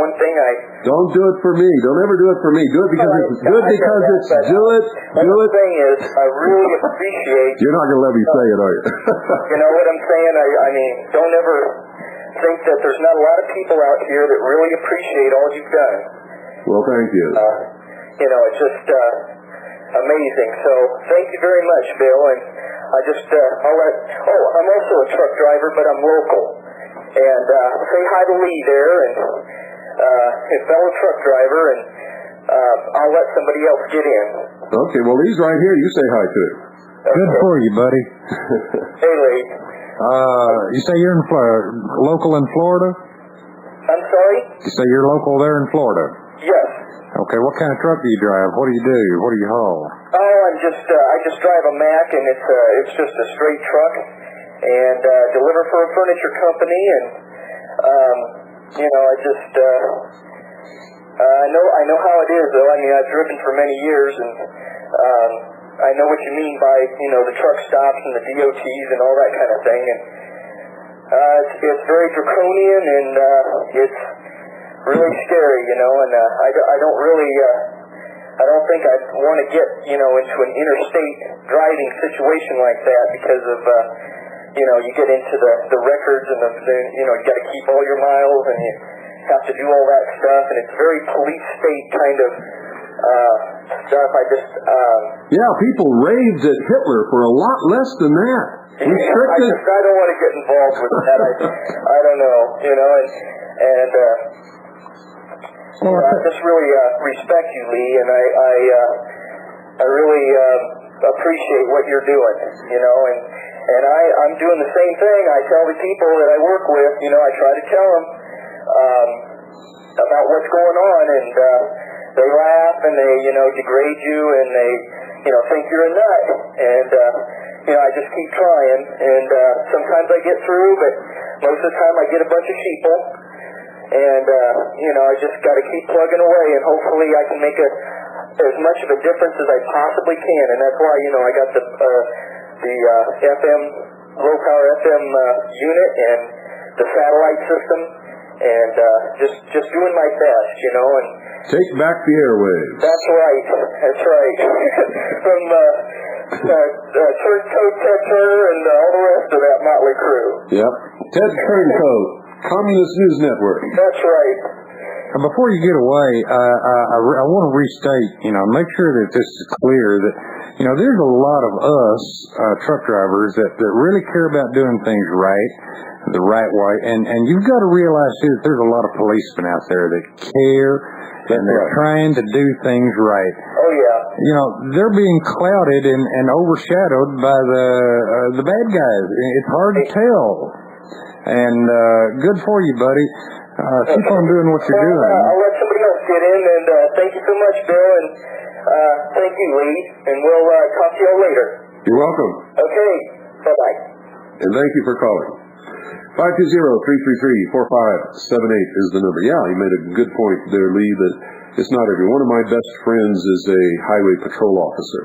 One thing don't do it for me. Don't ever do it for me. Do it because it's good. Because it's do it. Do it. The thing is, I really appreciate. You're not going to let me say it, are you? You know what I'm saying? I mean, don't ever think that there's not a lot of people out here that really appreciate all you've done. Well, thank you. It's just amazing. So thank you very much, Bill. And I just, I'm also a truck driver, but I'm local. And say hi to Lee there, and his fellow truck driver, and I'll let somebody else get in. Okay, well, Lee's right here. You say hi to him. Okay. Good for you, buddy. Hey, Lee. You say you're local in Florida? I'm sorry? You say you're local there in Florida? Yes. Okay, what kind of truck do you drive? What do you do? What do you haul? Oh, I just drive a Mack, and it's just a straight truck, and deliver for a furniture company, and I know how it is, though. I mean, I've driven for many years, and I know what you mean by the truck stops and the DOTs and all that kind of thing, and it's very draconian, and it's really scary, and I don't think I'd want to get, into an interstate driving situation like that because of, you get into the records and you got to keep all your miles and you have to do all that stuff, and it's very police state kind of stuff. Yeah, people raved at Hitler for a lot less than that. I don't want to get involved with that. I don't know, and I just really respect you, Lee, and I really appreciate what you're doing, and I'm doing the same thing. I tell the people that I work with, I try to tell them about what's going on, and they laugh and they, degrade you, and they, think you're a nut, and I just keep trying, and sometimes I get through, but most of the time I get a bunch of sheeple, and I just got to keep plugging away, and hopefully I can make as much of a difference as I possibly can. And that's why I got the FM low power FM unit and the satellite system, and just doing my best, and take back the airwaves. That's right. From Turncoat Ted Turner and all the rest of that motley crew. Yep. Ted Turncoat, Communist News Network. That's right. Before you get away, I want to restate, make sure that this is clear that, there's a lot of us truck drivers that really care about doing things right, the right way, and you've got to realize too that there's a lot of policemen out there that care and they're trying to do things right. Oh yeah. They're being clouded and overshadowed by the bad guys. It's hard to tell, and good for you, buddy. Keep on doing what you're doing. I'll let somebody else get in, and thank you so much, Bill, and thank you, Lee, and we'll talk to you all later. You're welcome. Okay, bye-bye. And thank you for calling. 520-333-4578 is the number. Yeah, you made a good point there, Lee, that it's not every one of my best friends is a highway patrol officer.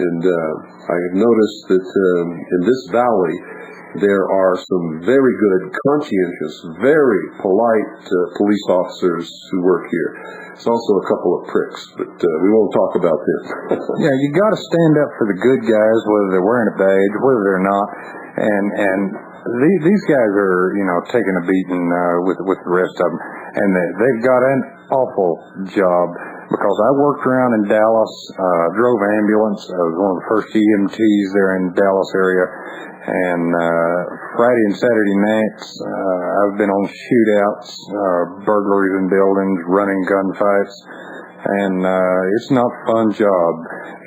And I have noticed that in this valley, there are some very good, conscientious, very polite police officers who work here. There's also a couple of pricks, but we won't talk about them. Yeah, you got to stand up for the good guys, whether they're wearing a badge, whether they're not, and these guys are, taking a beating with the rest of them, and they've got an awful job. Because I worked around in Dallas, drove ambulance. I was one of the first EMTs there in the Dallas area. And Friday and Saturday nights, I've been on shootouts, burglaries in buildings, running gunfights. And it's not a fun job.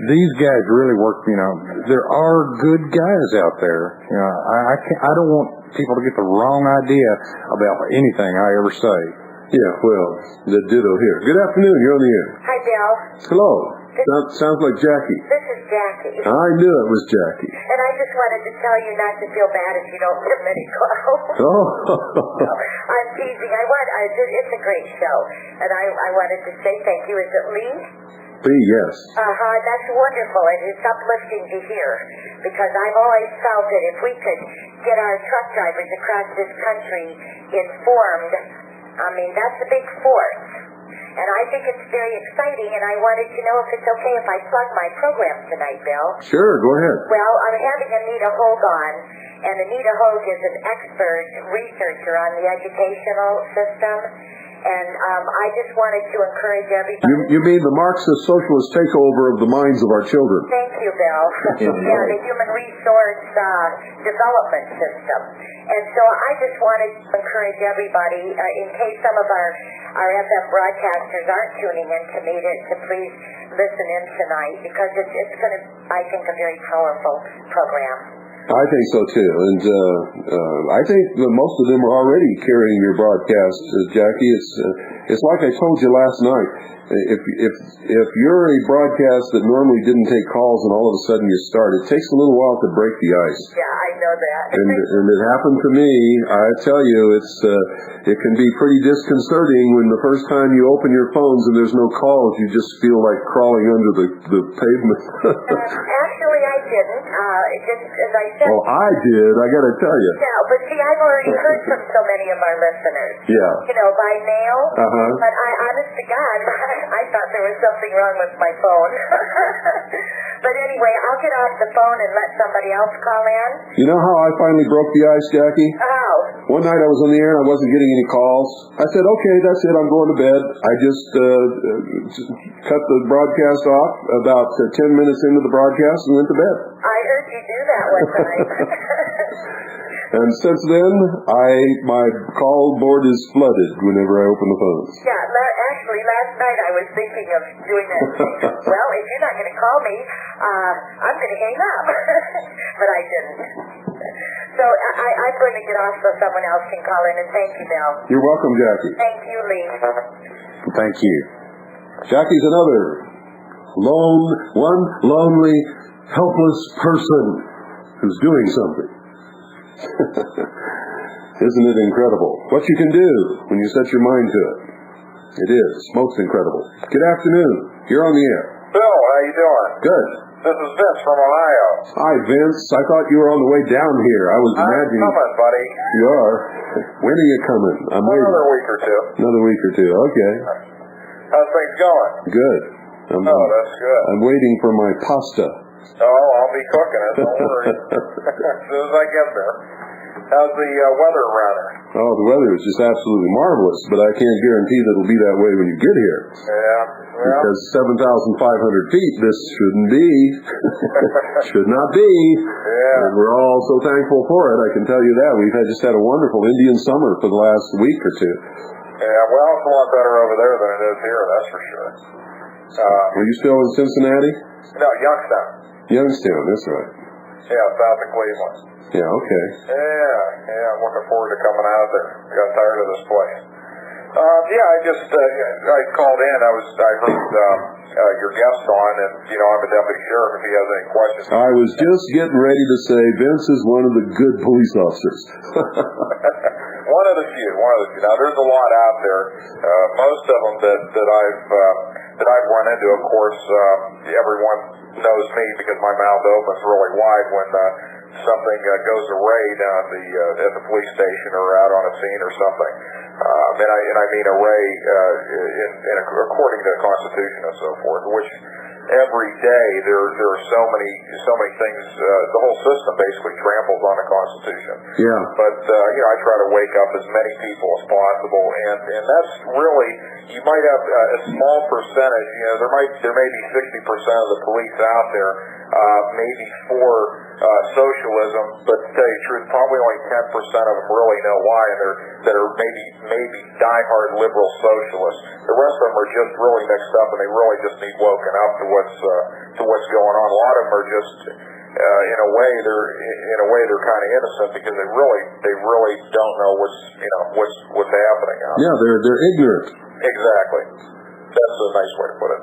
These guys really work, there are good guys out there. I don't want people to get the wrong idea about anything I ever say. Yeah, well, the ditto here. Good afternoon, you're on the air. Hi, Bill. Hello. Sounds like Jackie. This is Jackie. I knew it was Jackie. And I just wanted to tell you not to feel bad if you don't get many calls. Oh. I'm teasing. It's a great show. And I wanted to say thank you. Is it Lee? Lee, yes. That's wonderful. And it's uplifting to hear. Because I've always felt that if we could get our truck drivers across this country informed, that's a big force. And I think it's very exciting, and I wanted to know if it's okay if I plug my program tonight, Bill. Sure, go ahead. Well, I'm having Anita Hogue on, and Anita Hogue is an expert researcher on the educational system, and I just wanted to encourage everybody. You mean the Marxist socialist takeover of the minds of our children? Thank you, Bill. Yeah, the human resource development system. And so I just wanted to encourage everybody, in case some of our FM broadcasters aren't tuning in to meet it, to please listen in tonight, because it's going to, I think, a very powerful program. I think so too, and I think that most of them are already carrying your broadcast, Jackie. It's like I told you last night. If you're a broadcast that normally didn't take calls and all of a sudden you start, it takes a little while to break the ice. Yeah, I know that. And it happened to me. I tell you, it can be pretty disconcerting when the first time you open your phones and there's no calls, you just feel like crawling under the pavement. Actually, I didn't. Just as I said. Well, I did. I got to tell you. Yeah, but see, I've already heard from so many of our listeners. Yeah. By mail. Uh-huh. But honest to God, I thought there was something wrong with my phone. But anyway, I'll get off the phone and let somebody else call in. You know how I finally broke the ice, Jackie? How? One night I was on the air and I wasn't getting any calls. I said, okay, that's it, I'm going to bed. I just cut the broadcast off about 10 minutes into the broadcast and went to bed. I heard you do that one time. And since then, my call board is flooded whenever I open the phones. Yeah, actually, last night I was thinking of doing that. Well, if you're not going to call me, I'm going to hang up. But I didn't. So I'm going to get off so someone else can call in, and thank you, Bill. You're welcome, Jackie. Thank you, Lee. Thank you. Jackie's another lonely, helpless person who's doing something. Isn't it incredible? What you can do when you set your mind to it. It is most incredible. Good afternoon. You're on the air. Bill, how you doing? Good. This is Vince from Ohio. Hi, Vince. I thought you were on the way down here. I was imagining... I'm coming, buddy. You are? When are you coming? I'm waiting. Another week or two. Another week or two. Okay. How's things going? Good. That's good. I'm waiting for my pasta. Oh, I'll be cooking it. Don't worry. As soon as I get there. How's the weather around there? Oh, the weather is just absolutely marvelous, but I can't guarantee that it'll be that way when you get here. Yeah. Well, because 7,500 feet, this shouldn't be. Should not be. Yeah. And we're all so thankful for it, I can tell you that. We've just had a wonderful Indian summer for the last week or two. Yeah, well, it's a lot better over there than it is here, that's for sure. Are you still in Cincinnati? No, Youngstown. Youngstown, that's right. Yeah, south of Cleveland. Yeah, okay. Yeah, I'm looking forward to coming out there. I got tired of this place. I called in. I heard your guest on, and I'm a deputy sheriff. If he has any questions, I was just getting ready to say Vince is one of the good police officers. One of the few. Now, there's a lot out there. Most of them that I've run into, of course, everyone knows me because my mouth opens really wide when something goes awry down at the police station or out on a scene or something. And I mean array according to the Constitution and so forth, which every day there are so many things. The whole system basically tramples on the Constitution. Yeah. But I try to wake up as many people as possible, and that's really, you might have a small percentage. There may be 60% of the police out there, maybe for socialism, but to tell you the truth, probably only 10% of them really know why, and that are maybe diehard liberal socialists. The rest of them are just really mixed up, and they really just need woken up to what's going on. A lot of them are just in a way they're kind of innocent because they really don't know what's happening out there. Yeah, they're ignorant. Exactly. That's a nice way to put it.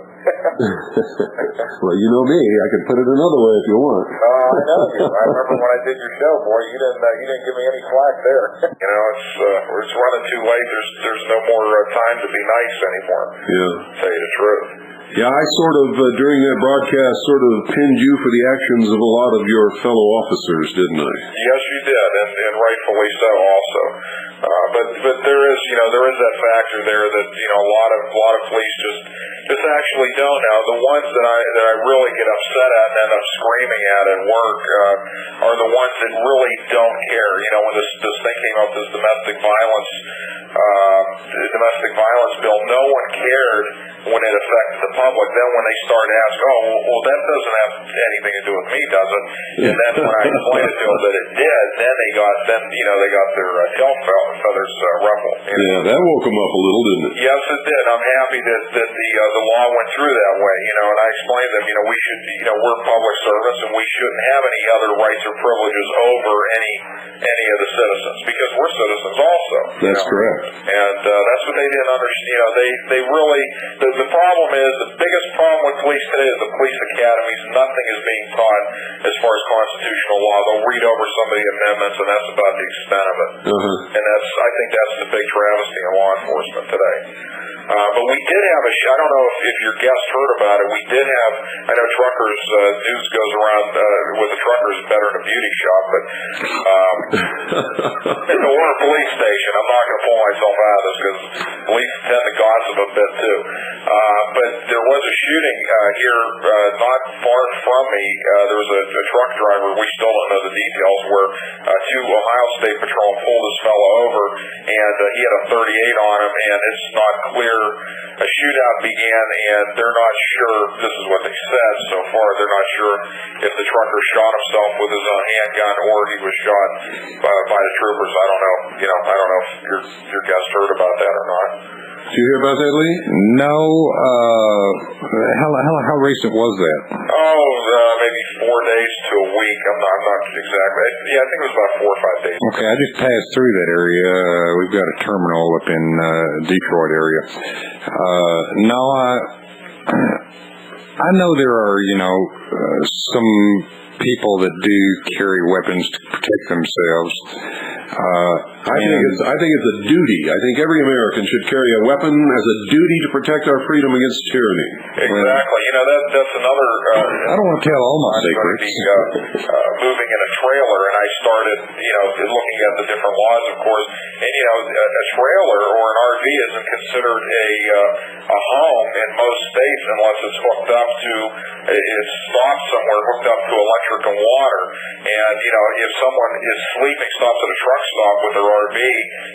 Well, you know me. I can put it another way if you want. I know you. I remember when I did your show, boy. You didn't give me any slack there. It's running too late. There's no more time to be nice anymore. Yeah. To tell you the truth. Yeah, I sort of during that broadcast sort of pinned you for the actions of a lot of your fellow officers, didn't I? Yes, you did, and rightfully so, also. But there is that factor there that a lot of police just actually don't know. The ones that I really get upset at and end up screaming at work are the ones that really don't care. When this thing came up, this domestic violence bill, no one cared when it affected the public. Then when they start to ask, well, that doesn't have anything to do with me, does it? And then when I explained it to them that it did, then they got their tail feathers ruffled. Yeah, that woke them up a little, didn't it? Yes, it did. I'm happy that the law went through that way. And I explained to them, we should, we're public service, and we shouldn't have any other rights or privileges over any of the citizens because we're citizens also. That's correct. And that's what they didn't understand. They really. The problem is, the biggest problem with police today is the police academies. Nothing is being taught as far as constitutional law. They'll read over some of the amendments, and that's about the extent of it. And I think that's the big travesty in law enforcement today. But we did have I don't know if your guest heard about it, we did have, I know truckers, news goes around with the truckers better than a beauty shop, but or a police station. I'm not going to pull myself out of this because police tend to gossip a bit too. But there was a shooting here not far from me. There was a truck driver, we still don't know the details, where two Ohio State Patrol pulled this fellow over, and he had a 38 on him, and it's not clear. A shootout began, and they're not sure, this is what they said so far, they're not sure if the trucker shot himself with his own handgun or he was shot by the troopers. I don't know. I don't know if your guest heard about that or not. Did you hear about that, Lee? No. How recent was that? Maybe 4 days to a week. I'm not exactly. Yeah, I think it was about 4 or 5 days. Okay, I just passed through that area. We've got a terminal up in Detroit area. I know there are, some people that do carry weapons to protect themselves. I think it's a duty. I think every American should carry a weapon as a duty to protect our freedom against tyranny. Exactly. That's another. I don't want to tell all my secrets. Moving in a trailer, and I started, looking at the different laws, of course. And a trailer or an RV isn't considered a home in most states unless it's hooked up to, it's stopped somewhere, hooked up to electric and water. And if someone is sleeping, stops at a truck stop with their RV,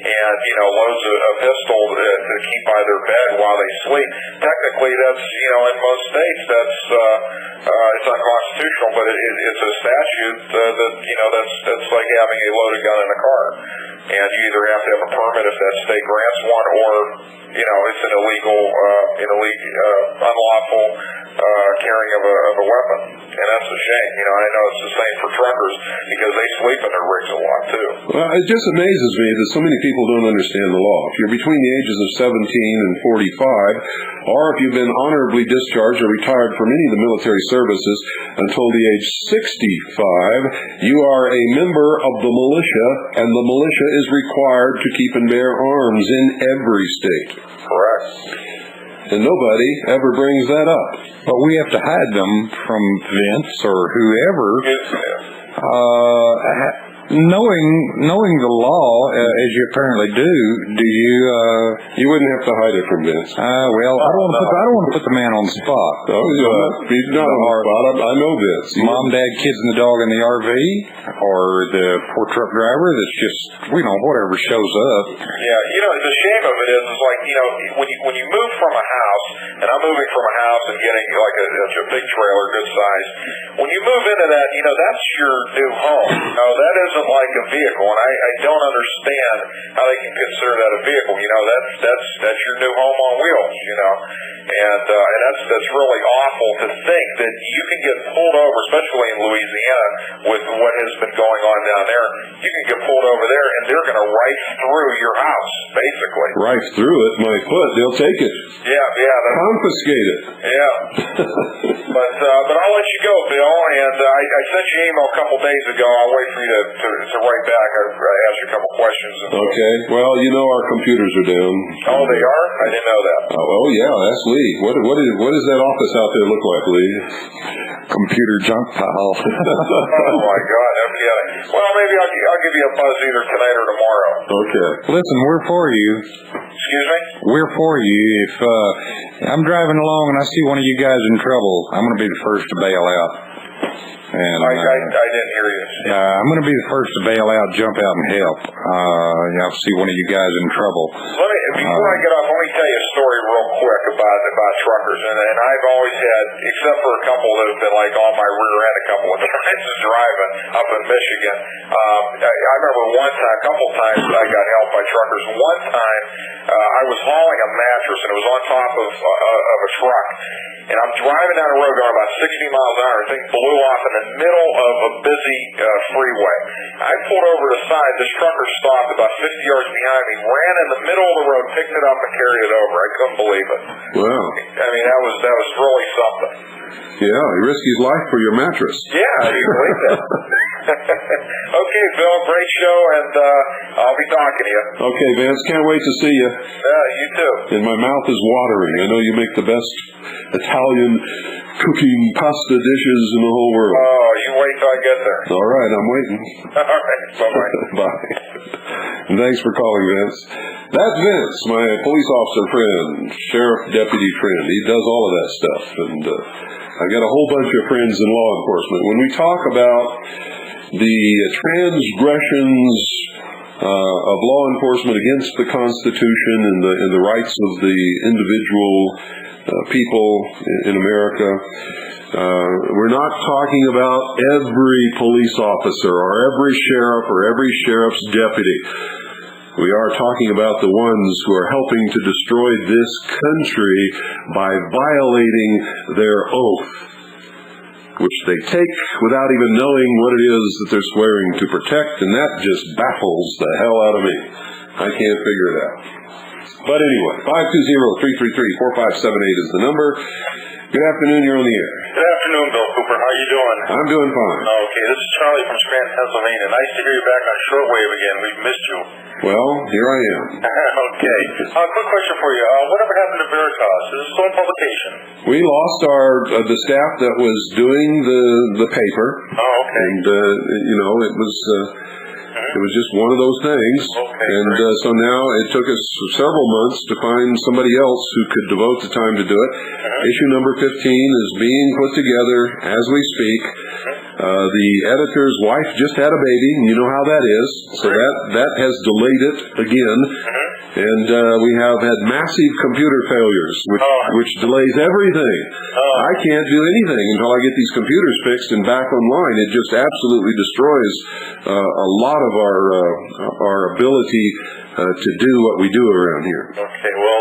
and loads a pistol to keep by their bed while they sleep, technically that's in most states it's unconstitutional, but it's a statute that's like having a loaded gun in a car, and you either have to have a permit if that state grants one, or it's an illegal, unlawful carrying of a weapon, and that's a shame. I know it's the same for truckers because they sleep in their rigs a lot too. Well, it just amazes me that so many people don't understand the law. If you're between the ages of 17 and 45, or if you've been honorably discharged or retired from any of the military services until the age 65, you are a member of the militia, and the militia is required to keep and bear arms in every state. Correct. And nobody ever brings that up. But we have to hide them from Vince or whoever. Knowing the law, as you apparently do you? You wouldn't have to hide it from Vince. Well, I don't want to put the man on the spot. Oh, he's not on the spot. I know Vince. Mom, dad, kids, and the dog in the RV, or the poor truck driver that's just, whatever shows up. Yeah, the shame of it is like, when you move from a house, and I'm moving from a house and getting like a big trailer, good size. When you move into that, that's your new home. That isn't like a vehicle, and I don't understand how they can consider that a vehicle. That's your new home on wheels. And that's really awful to think that you can get pulled over, especially in Louisiana with what has been going on down there. You can get pulled over there, and they're going to rifle through your house, basically. Rifle through it, my foot. They'll take it. Yeah. Confiscate it. Yeah. But I'll let you go, Bill. And I sent you an email a couple days ago. I'll wait for you to write back. I asked you a couple questions. Okay. Well, our computers are down. Oh, they are? I didn't know that. Oh yeah, that's Lee. What does that office out there look like, Lee? Computer junk pile. Oh my God, no kidding. Well, maybe I'll give you a buzz either tonight or tomorrow. Okay. Listen, we're for you. Excuse me? We're for you. If I'm driving along and I see one of you guys in trouble, I'm going to be the first to bail out. And I didn't hear you. I'm going to be the first to bail out, jump out, and help. I'll see one of you guys in trouble. Before I get off, let me tell you a story real quick about truckers. And I've always had, except for a couple that have been like on my rear end a couple of times driving up in Michigan. I remember a couple times I got helped by truckers. One time I was hauling a mattress, and it was on top of a truck. And I'm driving down the road going about 60 miles an hour. The thing blew off in the middle of a busy freeway. I pulled over to the side. This trucker stopped about 50 yards behind me, ran in the middle of the road, picked it up, and carried it over. I couldn't believe it. Wow. I mean, that was really something. Yeah, he risked his life for your mattress. Yeah, you believe that. Okay, Bill, great show, and I'll be talking to you. Okay, Vance, can't wait to see you. Yeah, you too. And my mouth is watering. I know you make the best Italian cooking pasta dishes in the whole world. Oh, you wait till I get there. All right, I'm waiting. All right, bye-bye. Bye. And thanks for calling, Vince. That's Vince, my police officer friend, sheriff deputy friend. He does all of that stuff. And I've got a whole bunch of friends in law enforcement. When we talk about the transgressions of law enforcement against the Constitution and the rights of the individual people in America, we're not talking about every police officer or every sheriff or every sheriff's deputy. We are talking about the ones who are helping to destroy this country by violating their oath, which they take without even knowing what it is that they're swearing to protect, and that just baffles the hell out of me. I can't figure it out. But anyway, 520-333-4578 is the number. Good afternoon, you're on the air. Good afternoon, Bill Cooper. How you doing? I'm doing fine. Okay, this is Charlie from Scranton, Pennsylvania. Nice to hear you back on shortwave again. We've missed you. Well, here I am. Okay. Quick question for you. Whatever happened to Veritas? Is this still in publication? We lost the staff that was doing the paper. Oh, okay. And it was just one of those things. Okay, and so now it took us several months to find somebody else who could devote the time to do it. Issue number 15 is being put together as we speak. The editor's wife just had a baby, and you know how that is. So that has delayed it again. And we have had massive computer failures, which delays everything. I can't do anything until I get these computers fixed and back online. It just absolutely destroys a lot of our ability to do what we do around here. Okay, well,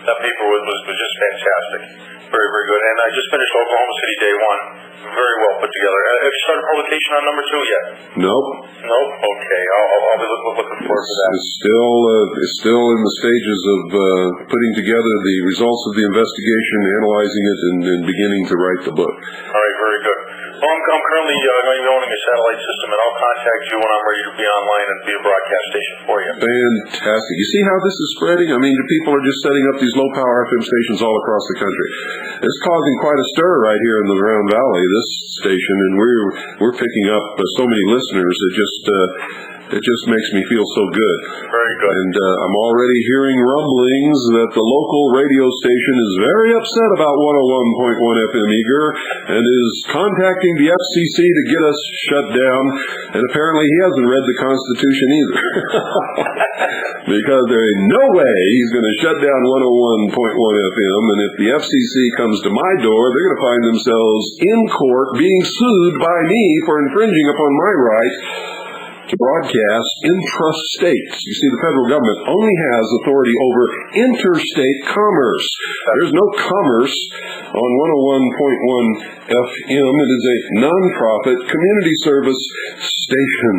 that paper was just fantastic. Very, very good. And I just finished Oklahoma City Day 1. Very well put together. Have you started publication on number 2 yet? Nope. Okay. I'll be looking forward to that. It's still in the stages of putting together the results of the investigation, analyzing it, and beginning to write the book. All right. Very good. Well, I'm currently going to be owning a satellite system, and I'll contact you when I'm ready to be online and be a broadcast station for you. Fantastic. You see how this is spreading? I mean, people are just setting up these low-power FM stations all across the country. It's causing quite a stir right here in the Round Valley, this station, and we're picking up so many listeners. It just makes me feel so good. Very good. And I'm already hearing rumblings that the local radio station is very upset about 101.1 FM Eager and is contacting the FCC to get us shut down. And apparently he hasn't read the Constitution either. Because there ain't no way he's going to shut down 101.1 FM. And if the FCC comes to my door, they're going to find themselves in court being sued by me for infringing upon my right to broadcast intrastate. You see, the federal government only has authority over interstate commerce. There's no commerce on 101.1 FM. It is a non-profit community service station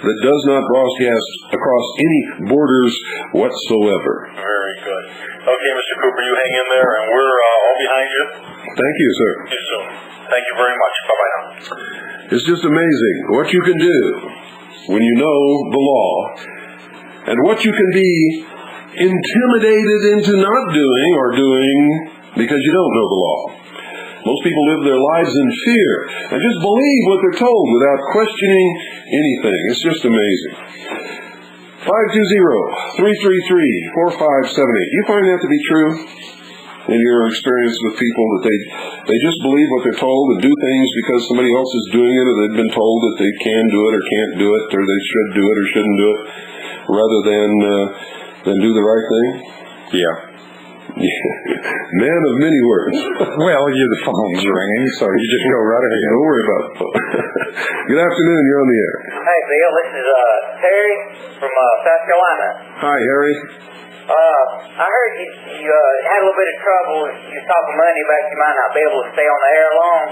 that does not broadcast across any borders whatsoever. Very good. Okay, Mr. Cooper, you hang in there, and we're all behind you. Thank you, sir. See you soon. Thank you very much. Bye-bye now. It's just amazing what you can do when you know the law, and what you can be intimidated into not doing or doing because you don't know the law. Most people live their lives in fear and just believe what they're told without questioning anything. It's just amazing. 520-333-4578. Do you find that to be true in your experience with people, that they just believe what they're told and do things because somebody else is doing it, or they've been told that they can do it or can't do it, or they should do it or shouldn't do it, rather than do the right thing? Yeah. Man of many words. Well, the phone's ringing, so you just go right ahead. Don't worry about the phone. Good afternoon. You're on the air. Hey, Bill. This is Terry from South Carolina. Hi, Harry. I heard you had a little bit of trouble. You was talking money about you might not be able to stay on the air long.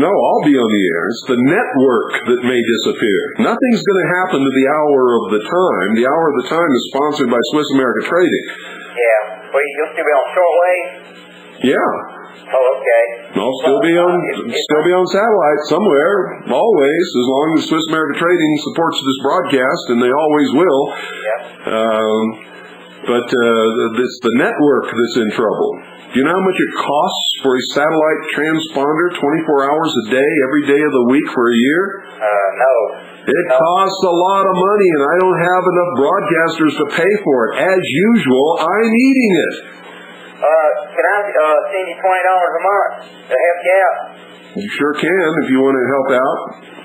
No, I'll be on the air. It's the network that may disappear. Nothing's going to happen to the hour of the time. The hour of the time is sponsored by Swiss America Trading. Yeah. Well, you'll still be on shortwave? Yeah. Oh, okay. I'll still be on satellite somewhere, always, as long as Swiss America Trading supports this broadcast, and they always will. But it's the network that's in trouble. Do you know how much it costs for a satellite transponder 24 hours a day, every day of the week for a year? No. It costs a lot of money, and I don't have enough broadcasters to pay for it. As usual, I'm eating it. Can I send you $20 a month to help you out? You sure can if you want to help out.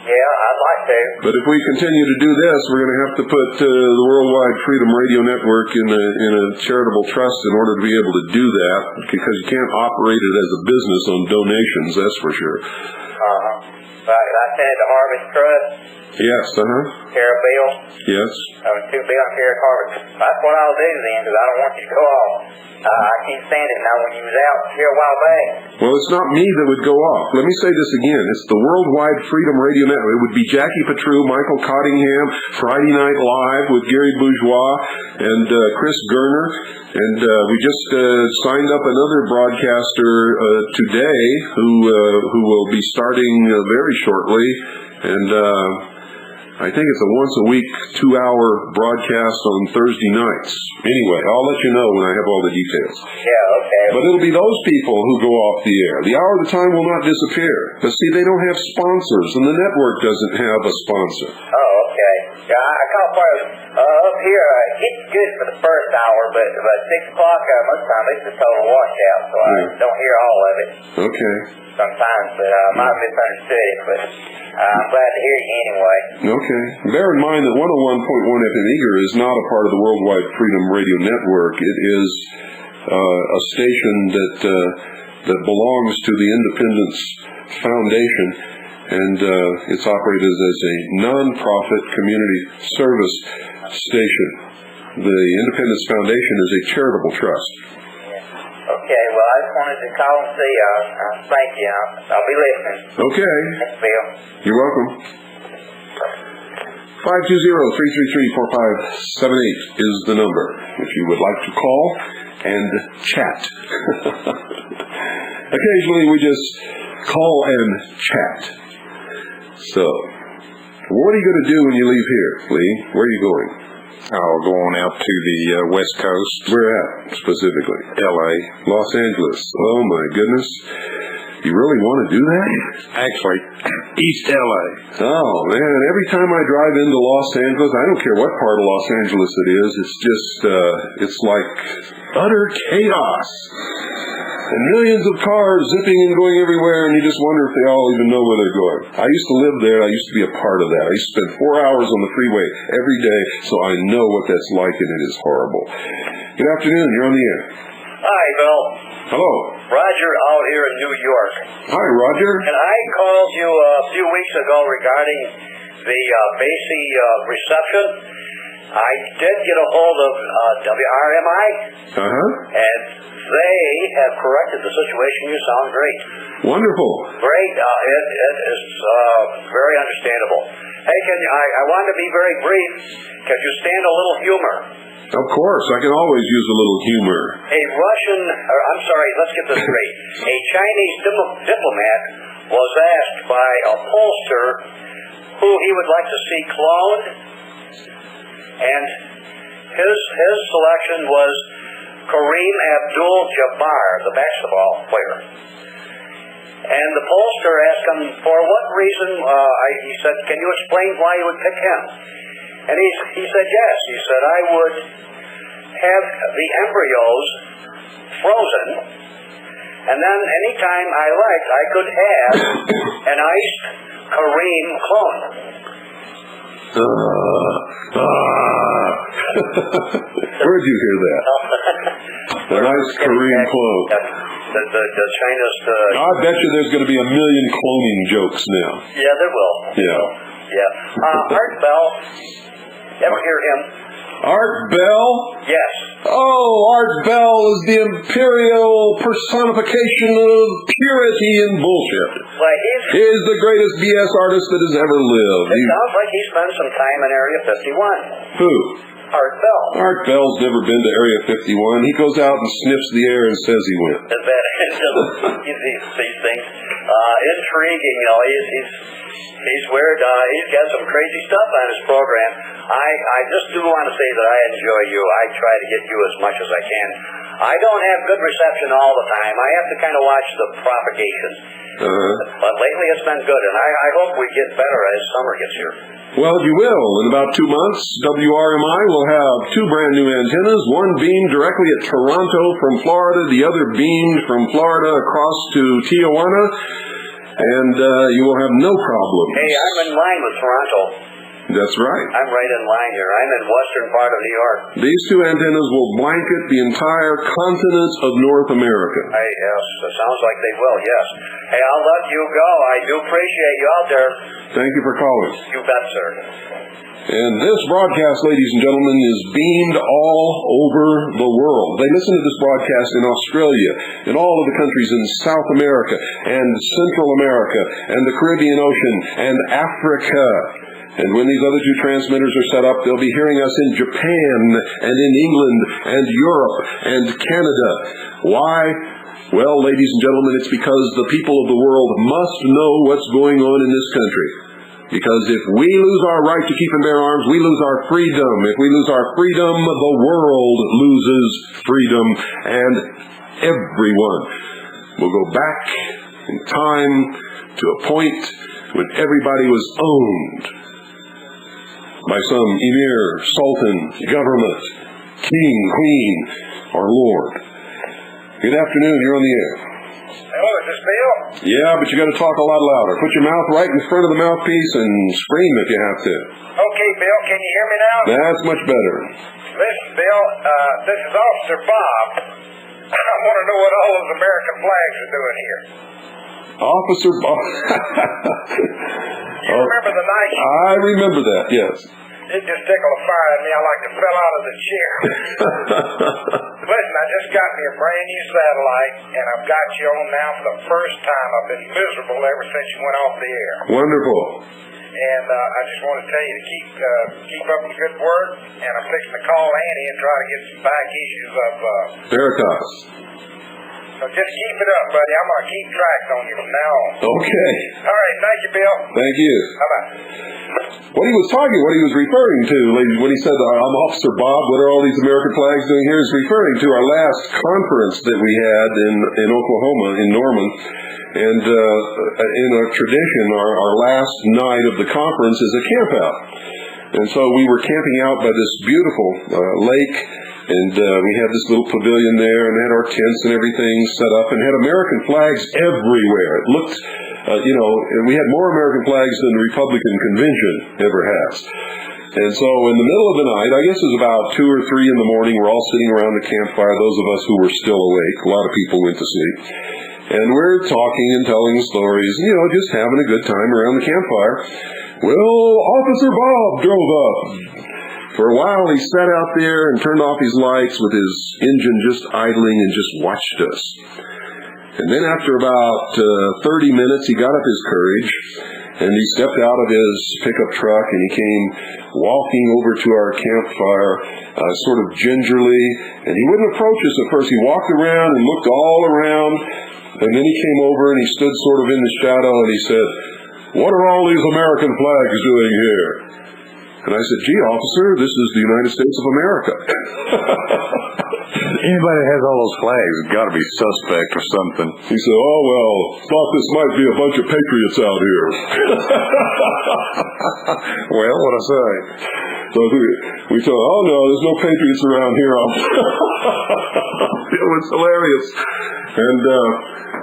Yeah, I'd like to. But if we continue to do this, we're going to have to put the Worldwide Freedom Radio Network in a charitable trust in order to be able to do that, because you can't operate it as a business on donations, that's for sure. I said the Harvest Trust. Yes, Care Bill. Yes. 2 billion care of Harvest. That's what I'll do then, because I don't want you to go off. I can't stand it now when you was out here a while back. Well, it's not me that would go off. Let me say this again. It's the Worldwide Freedom Radio Network. It would be Jackie Petru, Michael Cottingham, Friday Night Live with Gary Bourgeois and Chris Gerner. And we just signed up another broadcaster today who will be starting very shortly. And I think it's a once-a-week, 2-hour broadcast on Thursday nights. Anyway, I'll let you know when I have all the details. Yeah, okay. But it'll be those people who go off the air. The Hour of the Time will not disappear. But see, they don't have sponsors, and the network doesn't have a sponsor. Oh, okay. Yeah, I caught part of up here. It's good for the first hour, but 6 o'clock most time it's a total washout, so I don't hear all of it. Okay. Sometimes, but I might have misunderstood it, but I'm glad to hear you anyway. Okay. Bear in mind that 101.1 FM Eager is not a part of the Worldwide Freedom Radio Network. It is a station that belongs to the Independence Foundation, and it's operated as a non-profit community service station. The Independence Foundation is a charitable trust. Okay, well, I just wanted to call and see you. Thank you. I'll be listening. Okay. Thanks, Bill. You're welcome. 520-333-4578 is the number if you would like to call and chat. Occasionally we just call and chat. So, what are you going to do when you leave here, Lee? Where are you going? I'll go on out to the West Coast. Where at, specifically? L.A. Los Angeles. Oh, my goodness. You really want to do that? Actually, East L.A. Oh, man. Every time I drive into Los Angeles, I don't care what part of Los Angeles it is, it's just, it's like utter chaos. And millions of cars zipping and going everywhere, and you just wonder if they all even know where they're going. I used to live there. I used to be a part of that. I used to spend 4 hours on the freeway every day, so I know what that's like, and it is horrible. Good afternoon. You're on the air. Hi, Bill. Hello. Roger out here in New York. Hi, Roger. And I called you a few weeks ago regarding the Basie reception. I did get a hold of WRMI, and they have corrected the situation. You sound great. Wonderful. Great. It is very understandable. Hey, I want to be very brief. Can you stand a little humor? Of course. I can always use a little humor. Let's get this straight. A Chinese diplomat was asked by a pollster who he would like to see cloned, and his selection was Kareem Abdul-Jabbar, the basketball player. And the pollster asked him for what reason. He said, "Can you explain why you would pick him?" And he said, "Yes." He said, "I would have the embryos frozen, and then anytime I liked, I could have an iced Kareem clone." Where'd you hear that? A nice Kareem clone. The China's... I bet you there's going to be a million cloning jokes now. Yeah, there will. Yeah. Art Bell. Ever hear him? Art Bell? Yes. Oh, Art Bell is the imperial personification of purity and bullshit. Well, He's the greatest BS artist that has ever lived. It sounds like he spent some time in Area 51. Who? Art Bell. Art Bell's never been to Area 51. He goes out and sniffs the air and says he went. Is that these things? Intriguing, you know. He's weird. He's got some crazy stuff on his program. I just do want to say that I enjoy you. I try to get you as much as I can. I don't have good reception all the time. I have to kind of watch the propagation. But lately it's been good, and I hope we get better as summer gets here. Well, you will. In about 2 months, WRMI will have 2 brand new antennas, one beamed directly at Toronto from Florida, the other beamed from Florida across to Tijuana, and you will have no problems. Hey, I'm in line with Toronto. That's right. I'm right in line here. I'm in western part of New York. These two antennas will blanket the entire continent of North America. Yes, it sounds like they will, yes. Hey, I'll let you go. I do appreciate you out there. Thank you for calling. You bet, sir. And this broadcast, ladies and gentlemen, is beamed all over the world. They listen to this broadcast in Australia, in all of the countries in South America, and Central America, and the Caribbean Ocean, and Africa. And when these other two transmitters are set up, they'll be hearing us in Japan, and in England, and Europe, and Canada. Why? Well, ladies and gentlemen, it's because the people of the world must know what's going on in this country. Because if we lose our right to keep and bear arms, we lose our freedom. If we lose our freedom, the world loses freedom, and everyone will go back in time to a point when everybody was owned by some emir, sultan, government, king, queen, or lord. Good afternoon, you're on the air. Hello, is this Bill? Yeah, but you got to talk a lot louder. Put your mouth right in front of the mouthpiece and scream if you have to. Okay, Bill, can you hear me now? That's much better. Listen, Bill, this is Officer Bob. I want to know what all those American flags are doing here. Officer Bob. You remember the night? I remember that, yes. It just tickled a fire in me. I like to fell out of the chair. Listen, I just got me a brand new satellite, and I've got you on now for the first time. I've been miserable ever since you went off the air. Wonderful. And I just want to tell you to keep up the good work, and I'm fixing to call Annie and try to get some back issues of Veritas. So just keep it up, buddy. I'm going to keep track on you from now on. Okay. All right, thank you, Bill. Thank you. Bye-bye. What he was referring to, ladies, when he said, I'm Officer Bob, what are all these American flags doing here, is referring to our last conference that we had in Oklahoma, in Norman. And in our tradition, our last night of the conference is a camp out. And so we were camping out by this beautiful lake, and we had this little pavilion there, and had our tents and everything set up, and had American flags everywhere. It looked, we had more American flags than the Republican convention ever has. And so in the middle of the night, I guess it was about 2 or 3 in the morning, we're all sitting around the campfire, those of us who were still awake. A lot of people went to sleep. And we're talking and telling stories, just having a good time around the campfire. Well, Officer Bob drove up. For a while, he sat out there and turned off his lights with his engine just idling and just watched us. And then after about 30 minutes, he got up his courage, and he stepped out of his pickup truck, and he came walking over to our campfire, sort of gingerly, and he wouldn't approach us at first. He walked around and looked all around, and then he came over and he stood sort of in the shadow, and he said, "What are all these American flags doing here?" And I said, "Gee, officer, this is the United States of America." Anybody that has all those flags has got to be suspect or something. He said, "Oh, well, thought this might be a bunch of patriots out here." Well, what'd I say? So we thought, "Oh, no, there's no patriots around here." It was hilarious. And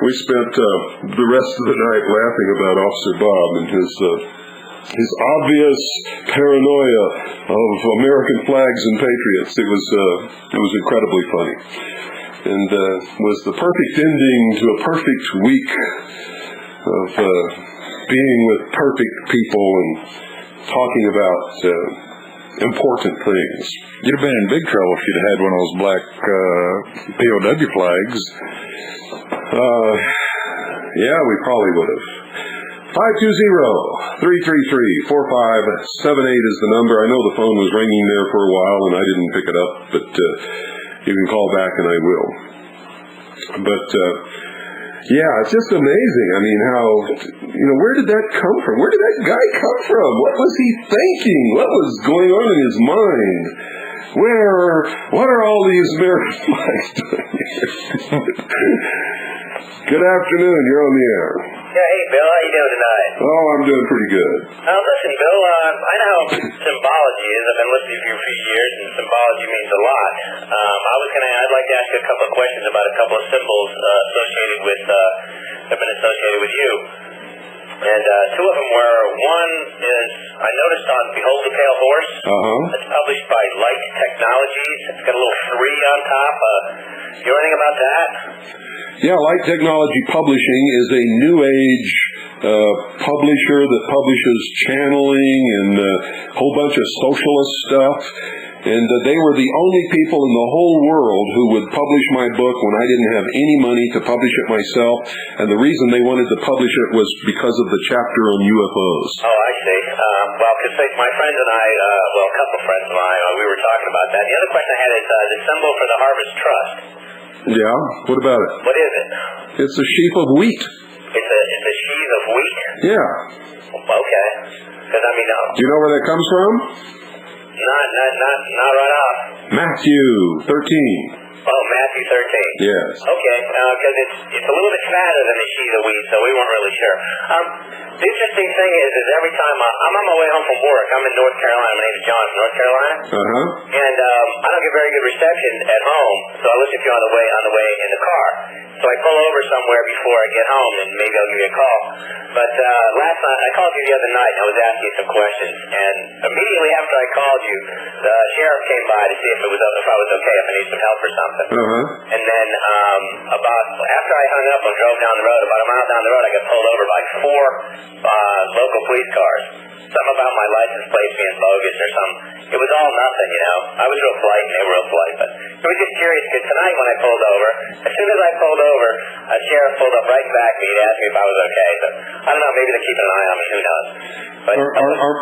we spent the rest of the night laughing about Officer Bob and his obvious paranoia of American flags and patriots. It was incredibly funny, and was the perfect ending to a perfect week of being with perfect people and talking about important things. You'd have been in big trouble if you'd had one of those black POW flags. Yeah, we probably would have. 520-333-4578 is the number. I know the phone was ringing there for a while and I didn't pick it up, but you can call back and I will. But yeah, it's just amazing. I mean, how, where did that come from? Where did that guy come from? What was he thinking? What was going on in his mind? What are all these American flags doing here? Good afternoon, you're on the air. Yeah, hey, Bill, how you doing tonight? Oh, I'm doing pretty good. Listen, Bill, I know how symbology is. I've been listening to you for a few years, and symbology means a lot. I'd like to ask you a couple of questions about a couple of symbols that have been associated with you. And two of them were, one is, I noticed on Behold the Pale Horse. It's published by Light Technologies. It's got a little 3 on top. You know anything about that? Yeah, Light Technology Publishing is a new age publisher that publishes channeling and a whole bunch of socialist stuff. And they were the only people in the whole world who would publish my book when I didn't have any money to publish it myself. And the reason they wanted to publish it was because of the chapter on UFOs. Oh, I see. Well, because my friends and I, well, a couple friends of mine, we were talking about that. The other question I had is the symbol for the Harvest Trust. Yeah? What about it? What is it? It's a sheaf of wheat. It's a sheaf of wheat? Yeah. Okay. Because, I mean... Do you know where that comes from? Not right off. Matthew 13. Oh, Matthew 13. Yes. Okay, because it's a little bit fatter than a sheet of wheat, so we weren't really sure. The interesting thing is every time I'm on my way home from work, I'm in North Carolina. My name is John from North Carolina. And I don't get very good reception at home, so I listen to you on the way in the car. So I pull over somewhere before I get home, and maybe I'll give you a call. But last night, I called you the other night, and I was asking you some questions. And immediately after I called you, the sheriff came by to see if I was okay, if I needed some help or something. And then after I hung up and drove down the road, about a mile down the road, I got pulled over by 4 local police cars. Something about my license plate being bogus or something. It was all nothing, you know. I was real polite and they were real polite, but it was just curious because tonight when I pulled over, as soon as I pulled over, a sheriff pulled up right back to me to ask me if I was okay. So I don't know, maybe they're keeping an eye on me, who knows. But,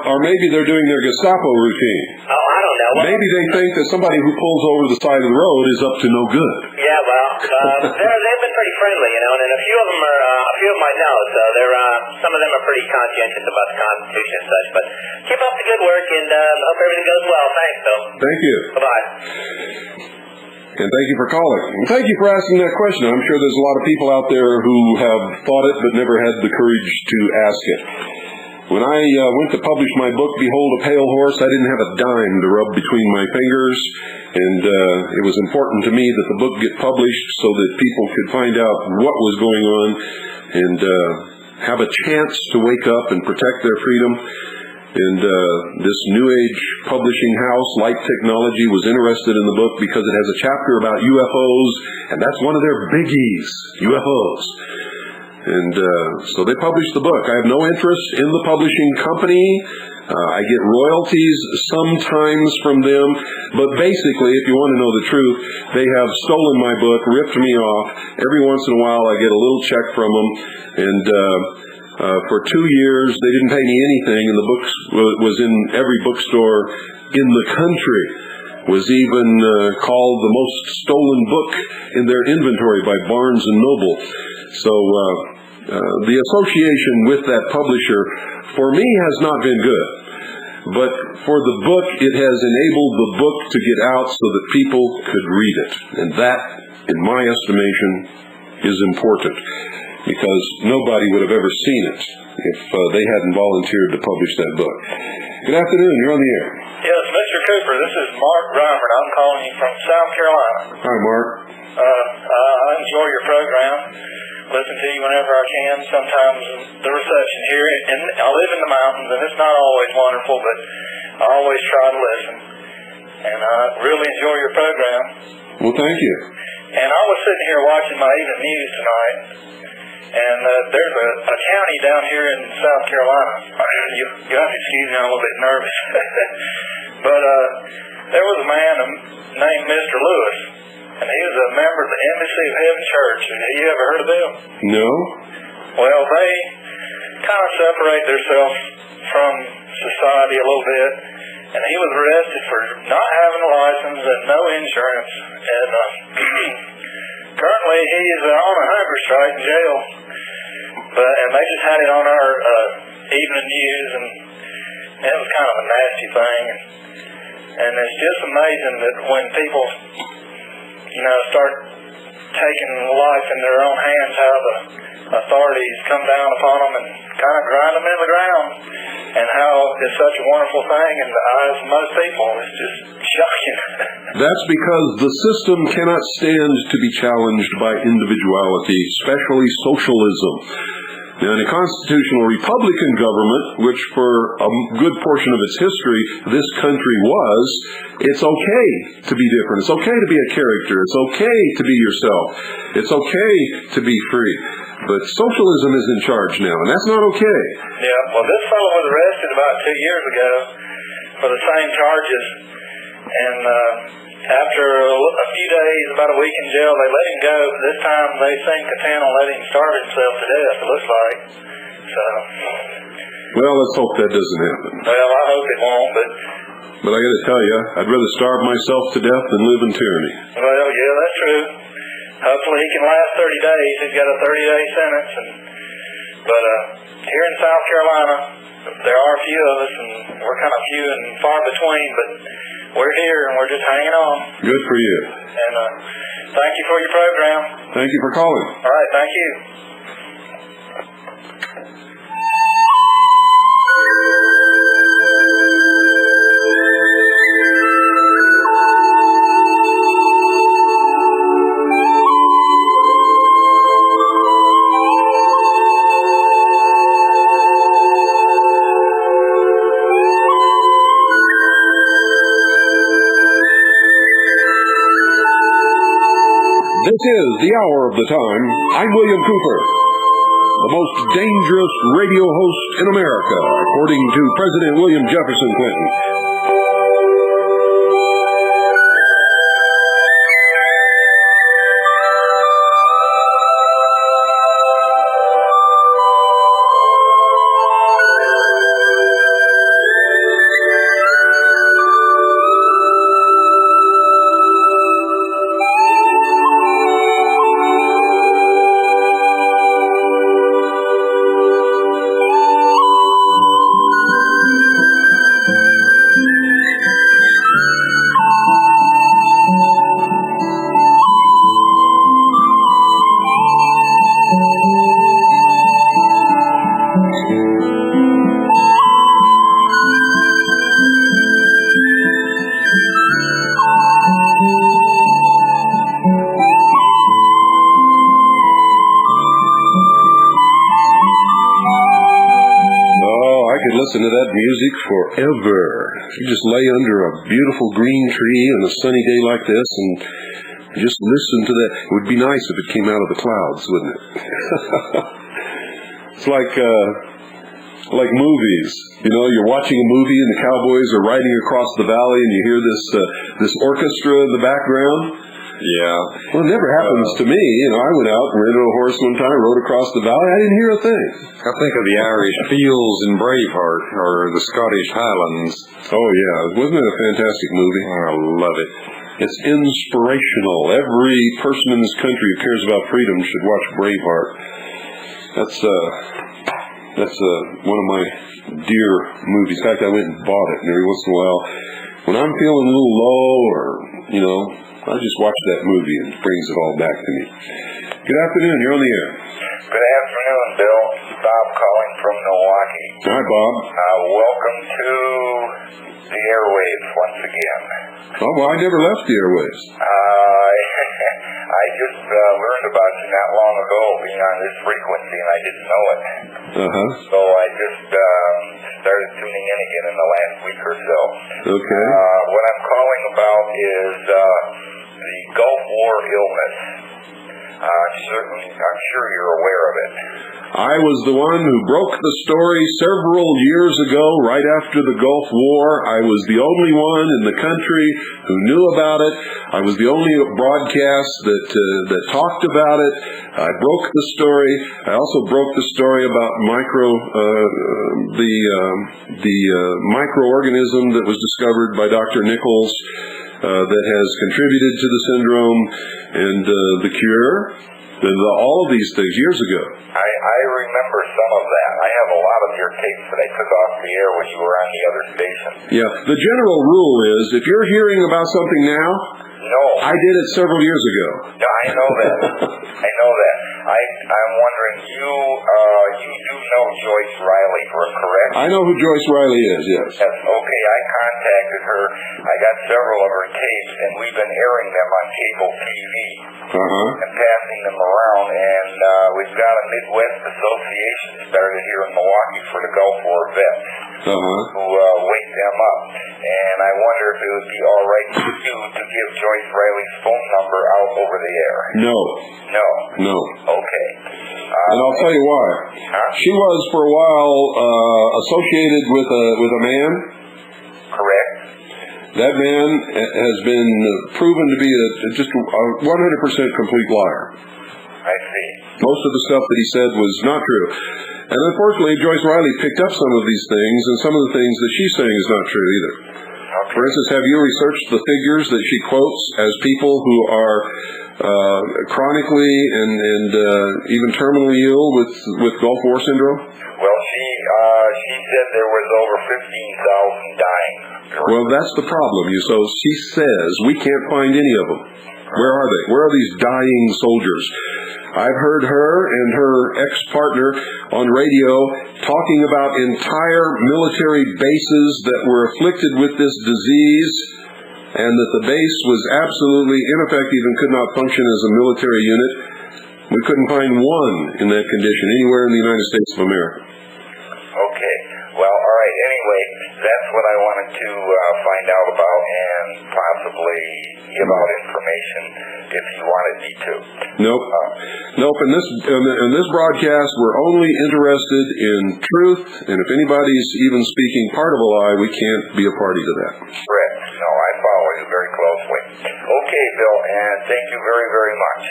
or maybe they're doing their Gestapo routine. Oh, I don't know. Well, maybe they think that somebody who pulls over the side of the road is up to no good. Yeah, well, they've been pretty friendly, you know, and a few of them I know, so some of them are pretty conscientious about the Constitution and such. But keep up the good work, and hope everything goes well. Thanks, Bill. Thank you. Bye-bye. And thank you for calling. And thank you for asking that question. I'm sure there's a lot of people out there who have thought it but never had the courage to ask it. When I went to publish my book, Behold a Pale Horse, I didn't have a dime to rub between my fingers, and it was important to me that the book get published so that people could find out what was going on and have a chance to wake up and protect their freedom. And this New Age publishing house, Light Technology, was interested in the book because it has a chapter about UFOs, and that's one of their biggies, UFOs. And so they published the book. I have no interest in the publishing company. I get royalties sometimes from them, but basically, if you want to know the truth, they have stolen my book, ripped me off. Every once in a while, I get a little check from them, and for 2 years, they didn't pay me anything, and the book was in every bookstore in the country. Was even called the most stolen book in their inventory by Barnes and Noble. So the association with that publisher, for me, has not been good. But for the book, it has enabled the book to get out so that people could read it. And that, in my estimation, is important. Because nobody would have ever seen it if they hadn't volunteered to publish that book. Good afternoon, you're on the air. Yes, Mr. Cooper, this is Mark Reimer. I'm calling you from South Carolina. Hi, Mark. I enjoy your program. Listen to you whenever I can. Sometimes the reception here, and I live in the mountains, and it's not always wonderful, but I always try to listen. And I really enjoy your program. Well, thank you. And I was sitting here watching my evening news tonight, and there's a county down here in South Carolina. You have to excuse me, I'm a little bit nervous. But there was a man named Mr. Lewis, and he was a member of the Embassy of Heaven Church. Have you ever heard of them? No. Well, they kind of separate themselves from society a little bit, and he was arrested for not having a license and no insurance. And currently, he's on a hunger strike in jail. And they just had it on our evening news, and it was kind of a nasty thing. And it's just amazing that when people, start taking life in their own hands, how the authorities come down upon them and kind of grind them in the ground, and how it's such a wonderful thing in the eyes of most people. It's just shocking. That's because the system cannot stand to be challenged by individuality, especially socialism. Now, in a constitutional Republican government, which for a good portion of its history this country was, it's okay to be different. It's okay to be a character. It's okay to be yourself. It's okay to be free. But socialism is in charge now, and that's not okay. Yeah, well, this fellow was arrested about 2 years ago for the same charges, and after a few days, about a week in jail, they let him go. This time they think Catan will let him starve himself to death, it looks like. So, well, let's hope that doesn't happen. Well, I hope it won't, but I got to tell you, I'd rather starve myself to death than live in tyranny. Well, yeah, that's true. Hopefully he can last 30 days. He's got a 30-day sentence. But here in South Carolina, there are a few of us, and we're kind of few and far between, but we're here, and we're just hanging on. Good for you. And thank you for your program. Thank you for calling. All right, thank you. This is the hour of the time. I'm William Cooper, the most dangerous radio host in America, according to President William Jefferson Clinton. Listen to that music forever. You just lay under a beautiful green tree on a sunny day like this and just listen to that. It would be nice if it came out of the clouds, wouldn't it? It's like movies. You know, you're watching a movie and the cowboys are riding across the valley and you hear this orchestra in the background. Yeah. Well, it never happens to me. You know, I went out and rented a horse one time, rode across the valley. I didn't hear a thing. I think of the Irish fields in Braveheart or the Scottish Highlands. Oh, yeah. Wasn't it a fantastic movie? I love it. It's inspirational. Every person in this country who cares about freedom should watch Braveheart. That's one of my dear movies. In fact, I went and bought it. And every once in a while, when I'm feeling a little low or, you know, I just watch that movie and it brings it all back to me. Good afternoon. You're on the air. Good afternoon, Bill. Bob calling from Milwaukee. Hi, Bob. Welcome to the airwaves once again. Oh, well, I never left the airwaves. I just learned about you not long ago being on this frequency, and I didn't know it. Uh-huh. So I just started tuning in again in the last week or so. Okay. What I'm calling about is the Gulf War illness. I'm sure you're aware of it. I was the one who broke the story several years ago, right after the Gulf War. I was the only one in the country who knew about it. I was the only broadcast that talked about it. I broke the story. I also broke the story about the microorganism that was discovered by Dr. Nichols that has contributed to the syndrome and the cure. All of these things years ago. I remember some of that. I have a lot of your tapes that I took off the air when you were on the other station. Yeah. The general rule is if you're hearing about something now, no, I did it several years ago. No, I know that. I know that. I'm wondering, you do know Joyce Riley, correct? I know who Joyce Riley is, yes. Yes, okay, I contacted her. I got several of her tapes, and we've been airing them on cable TV and passing them around, and we've got a Midwest association started here in Milwaukee for the Gulf War vets who wake them up. And I wonder if it would be all right for you to give Joyce Riley's phone number out over the air. No. No? No. Okay. And I'll tell you why. She was for a while associated with a man. Correct. That man has been proven to be just a 100% complete liar. I see. Most of the stuff that he said was not true. And unfortunately, Joyce Riley picked up some of these things, and some of the things that she's saying is not true either. Okay. For instance, have you researched the figures that she quotes as people who are chronically and even terminally ill with Gulf War syndrome? Well, she said there was over 15,000 dying. Well, that's the problem. So she says we can't find any of them. Where are they? Where are these dying soldiers? I've heard her and her ex-partner on radio talking about entire military bases that were afflicted with this disease, and that the base was absolutely ineffective and could not function as a military unit. We couldn't find one in that condition anywhere in the United States of America. Okay. Well, all right. Anyway, that's what I wanted to find out about and possibly give out information if you wanted me to. Nope. Nope. In this broadcast, we're only interested in truth, and if anybody's even speaking part of a lie, we can't be a party to that. Correct. No, I follow you very closely. Okay, Bill, and thank you very, very much.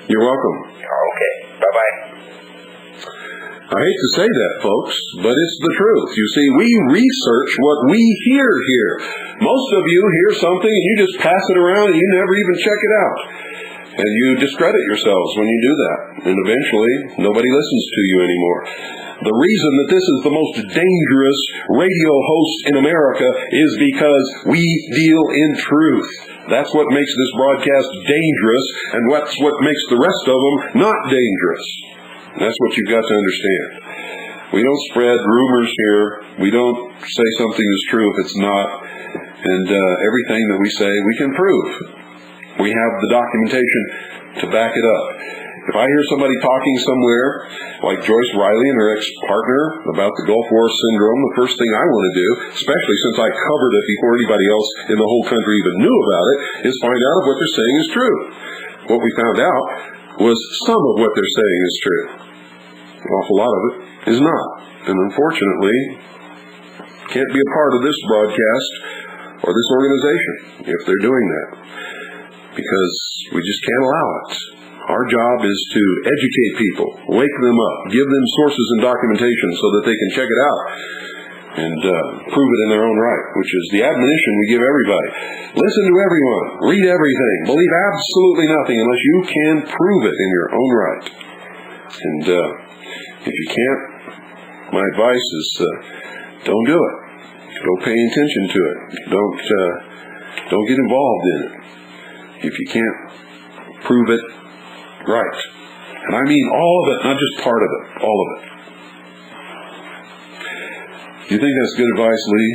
You're welcome. Okay. Bye-bye. I hate to say that, folks, but it's the truth. You see, we research what we hear here. Most of you hear something and you just pass it around and you never even check it out. And you discredit yourselves when you do that. And eventually, nobody listens to you anymore. The reason that this is the most dangerous radio host in America is because we deal in truth. That's what makes this broadcast dangerous, and that's what makes the rest of them not dangerous. That's what you've got to understand. We don't spread rumors here. We don't say something is true if it's not. And everything that we say, we can prove. We have the documentation to back it up. If I hear somebody talking somewhere, like Joyce Riley and her ex-partner, about the Gulf War syndrome, the first thing I want to do, especially since I covered it before anybody else in the whole country even knew about it, is find out if what they're saying is true. What we found out was some of what they're saying is true. An awful lot of it is not. And unfortunately, can't be a part of this broadcast or this organization if they're doing that. Because we just can't allow it. Our job is to educate people, wake them up, give them sources and documentation so that they can check it out and prove it in their own right, which is the admonition we give everybody. Listen to everyone. Read everything. Believe absolutely nothing unless you can prove it in your own right. And if you can't, my advice is don't do it. Don't pay attention to it. Don't get involved in it. If you can't prove it right. And I mean all of it, not just part of it. All of it. Do you think that's good advice, Lee?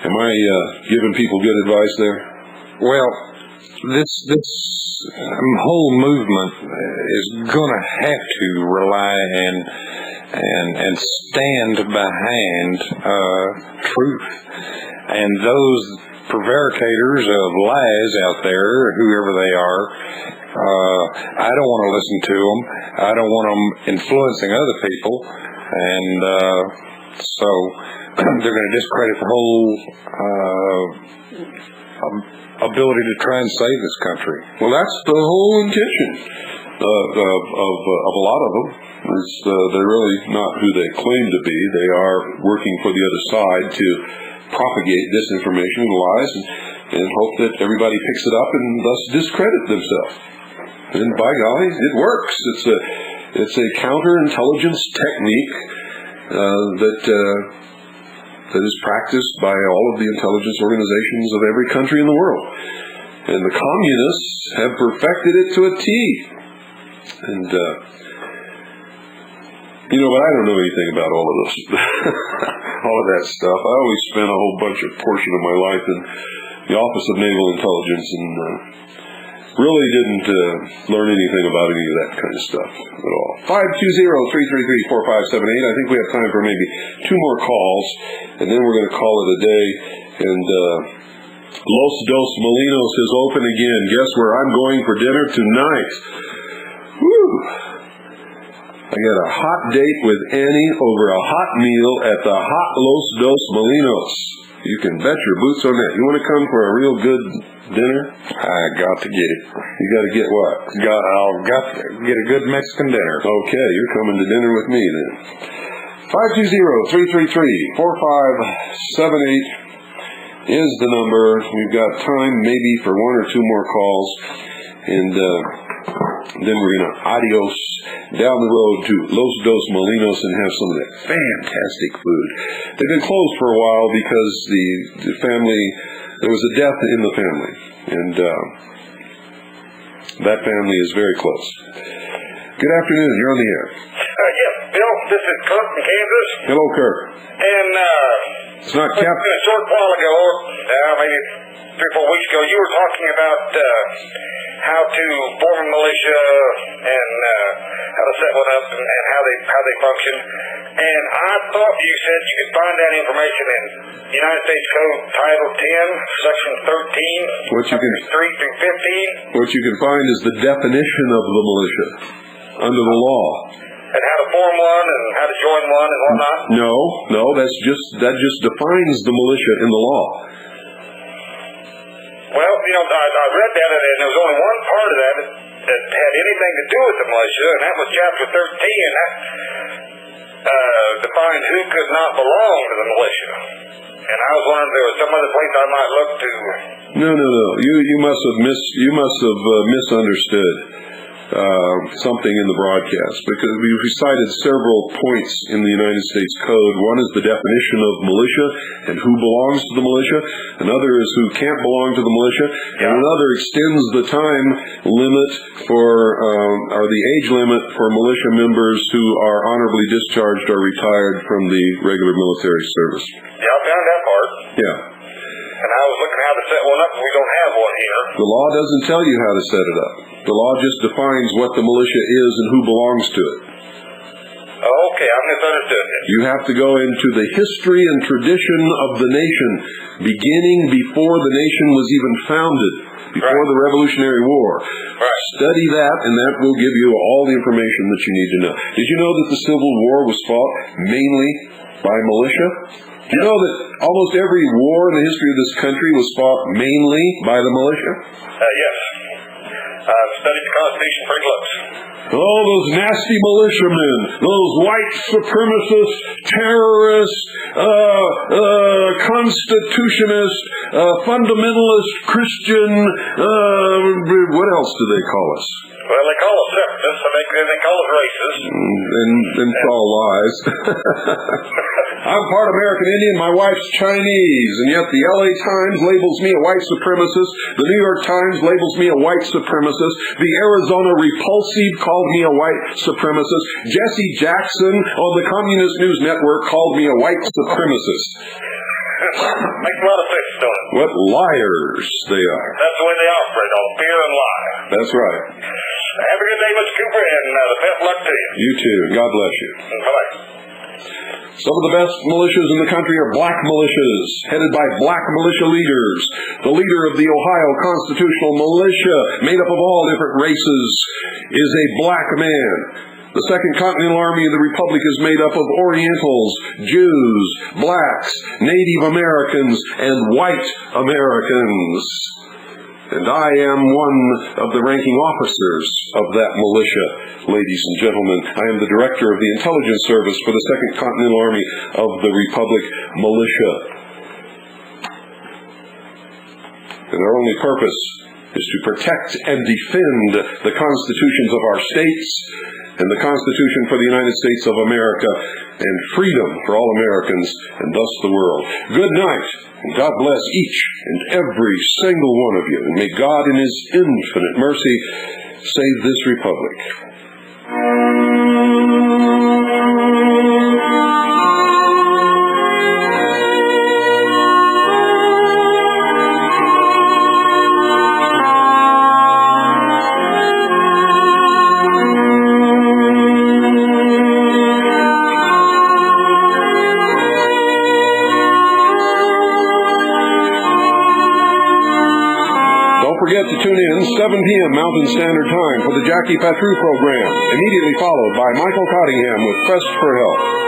Am I giving people good advice there? Well, this whole movement is going to have to rely and stand behind truth. And those prevaricators of lies out there, whoever they are, I don't want to listen to them. I don't want them influencing other people. And so they're going to discredit the whole ability to try and save this country. Well, that's the whole intention of a lot of them. They're really not who they claim to be. They are working for the other side to propagate disinformation and lies and hope that everybody picks it up and thus discredit themselves. And by golly, it works. It's a counterintelligence technique that is practiced by all of the intelligence organizations of every country in the world. And the communists have perfected it to a T. And But I don't know anything about all of this, all of that stuff. I always spent a whole portion of my life in the Office of Naval Intelligence and really didn't learn anything about any of that kind of stuff at all. 520-333-4578. I think we have time for maybe 2 more calls, and then we're going to call it a day. And Los Dos Molinos is open again. Guess where I'm going for dinner tonight? Woo! I got a hot date with Annie over a hot meal at the Hot Los Dos Molinos. You can bet your boots on that. You want to come for a real good dinner? I got to get it. You got to get what? I've got to get a good Mexican dinner. Okay, you're coming to dinner with me then. 520-333-4578 is the number. We've got time maybe for 1 or 2 more calls. And then we're going to adios down the road to Los Dos Molinos and have some of that fantastic food. They've been closed for a while because the family, there was a death in the family, and that family is very close. Good afternoon, you're on the air. Yes, Bill, this is Kirk from Kansas. Hello, Kirk. And it's not Cap. a short while ago, maybe 3 or 4 weeks ago, you were talking about how to form a militia and how to set one up and how they function. And I thought you said you could find that information in United States Code Title 10, Section 13, 3 through 15. What you can find is the definition of the militia under the law. And how to form one and how to join one and whatnot? No, that just defines the militia in the law. Well, I read that, and there was only one part of that that had anything to do with the militia, and that was Chapter 13, and that defined who could not belong to the militia. And I was wondering if there was some other place I might look to. No. You must have misunderstood something in the broadcast, because we cited several points in the United States Code. One is the definition of militia and who belongs to the militia. Another is who can't belong to the militia. And another extends the time limit or the age limit for militia members who are honorably discharged or retired from the regular military service. Yeah, I found that part. Yeah. And I was looking how to set one up, and we don't have one here. The law doesn't tell you how to set it up. The law just defines what the militia is and who belongs to it. Okay, I misunderstood it. You have to go into the history and tradition of the nation, beginning before the nation was even founded, before the Revolutionary War. Right. Study that, and that will give you all the information that you need to know. Did you know that the Civil War was fought mainly by militia? Do you know that almost every war in the history of this country was fought mainly by the militia? Yes. I've studied the Constitution pretty close. Oh, those nasty militiamen, those white supremacist, terrorist, constitutionist, fundamentalist, Christian, what else do they call us? Well, they call us separatists, and they call us racist. And it's all lies. I'm part American Indian, my wife's Chinese, and yet the LA Times labels me a white supremacist, the New York Times labels me a white supremacist, the Arizona Repulsive called me a white supremacist, Jesse Jackson on the Communist News Network called me a white supremacist. Makes a lot of sense, don't it? What liars they are. That's the way they operate, on fear and lie. That's right. Have a good day, Mr. Cooper, and the best luck to you. You too. God bless you. Bye-bye. Some of the best militias in the country are black militias, headed by black militia leaders. The leader of the Ohio Constitutional Militia, made up of all different races, is a black man. The Second Continental Army of the Republic is made up of Orientals, Jews, blacks, Native Americans, and white Americans. And I am one of the ranking officers of that militia, ladies and gentlemen. I am the director of the intelligence service for the Second Continental Army of the Republic Militia. And our only purpose is to protect and defend the constitutions of our states and the Constitution for the United States of America and freedom for all Americans and thus the world. Good night. And God bless each and every single one of you. And may God in His infinite mercy save this republic. 7 p.m. Mountain Standard Time for the Jackie Patrou program, immediately followed by Michael Cottingham with Quest for Help.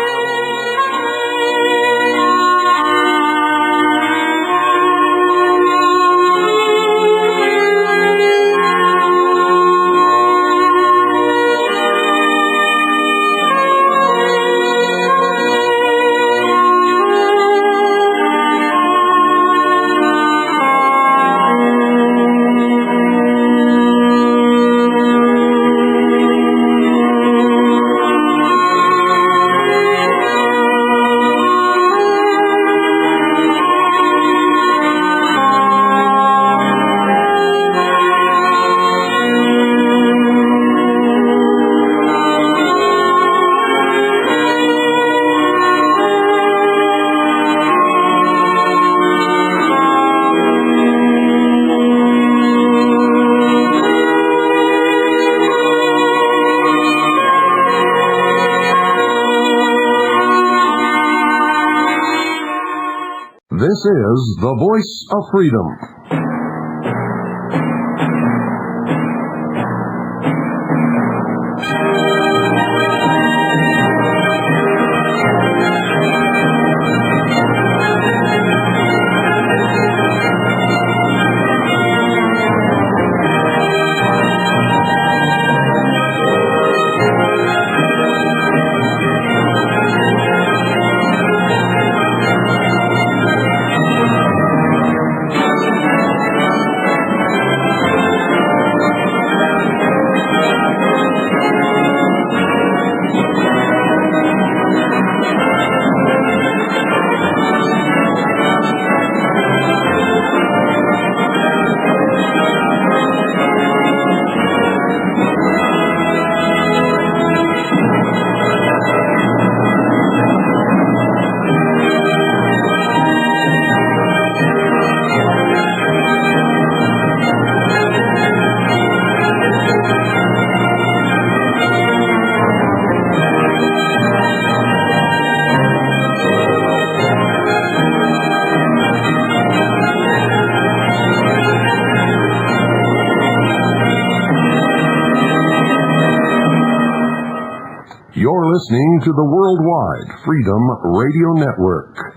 This is the Voice of Freedom. You're listening to the Worldwide Freedom Radio Network.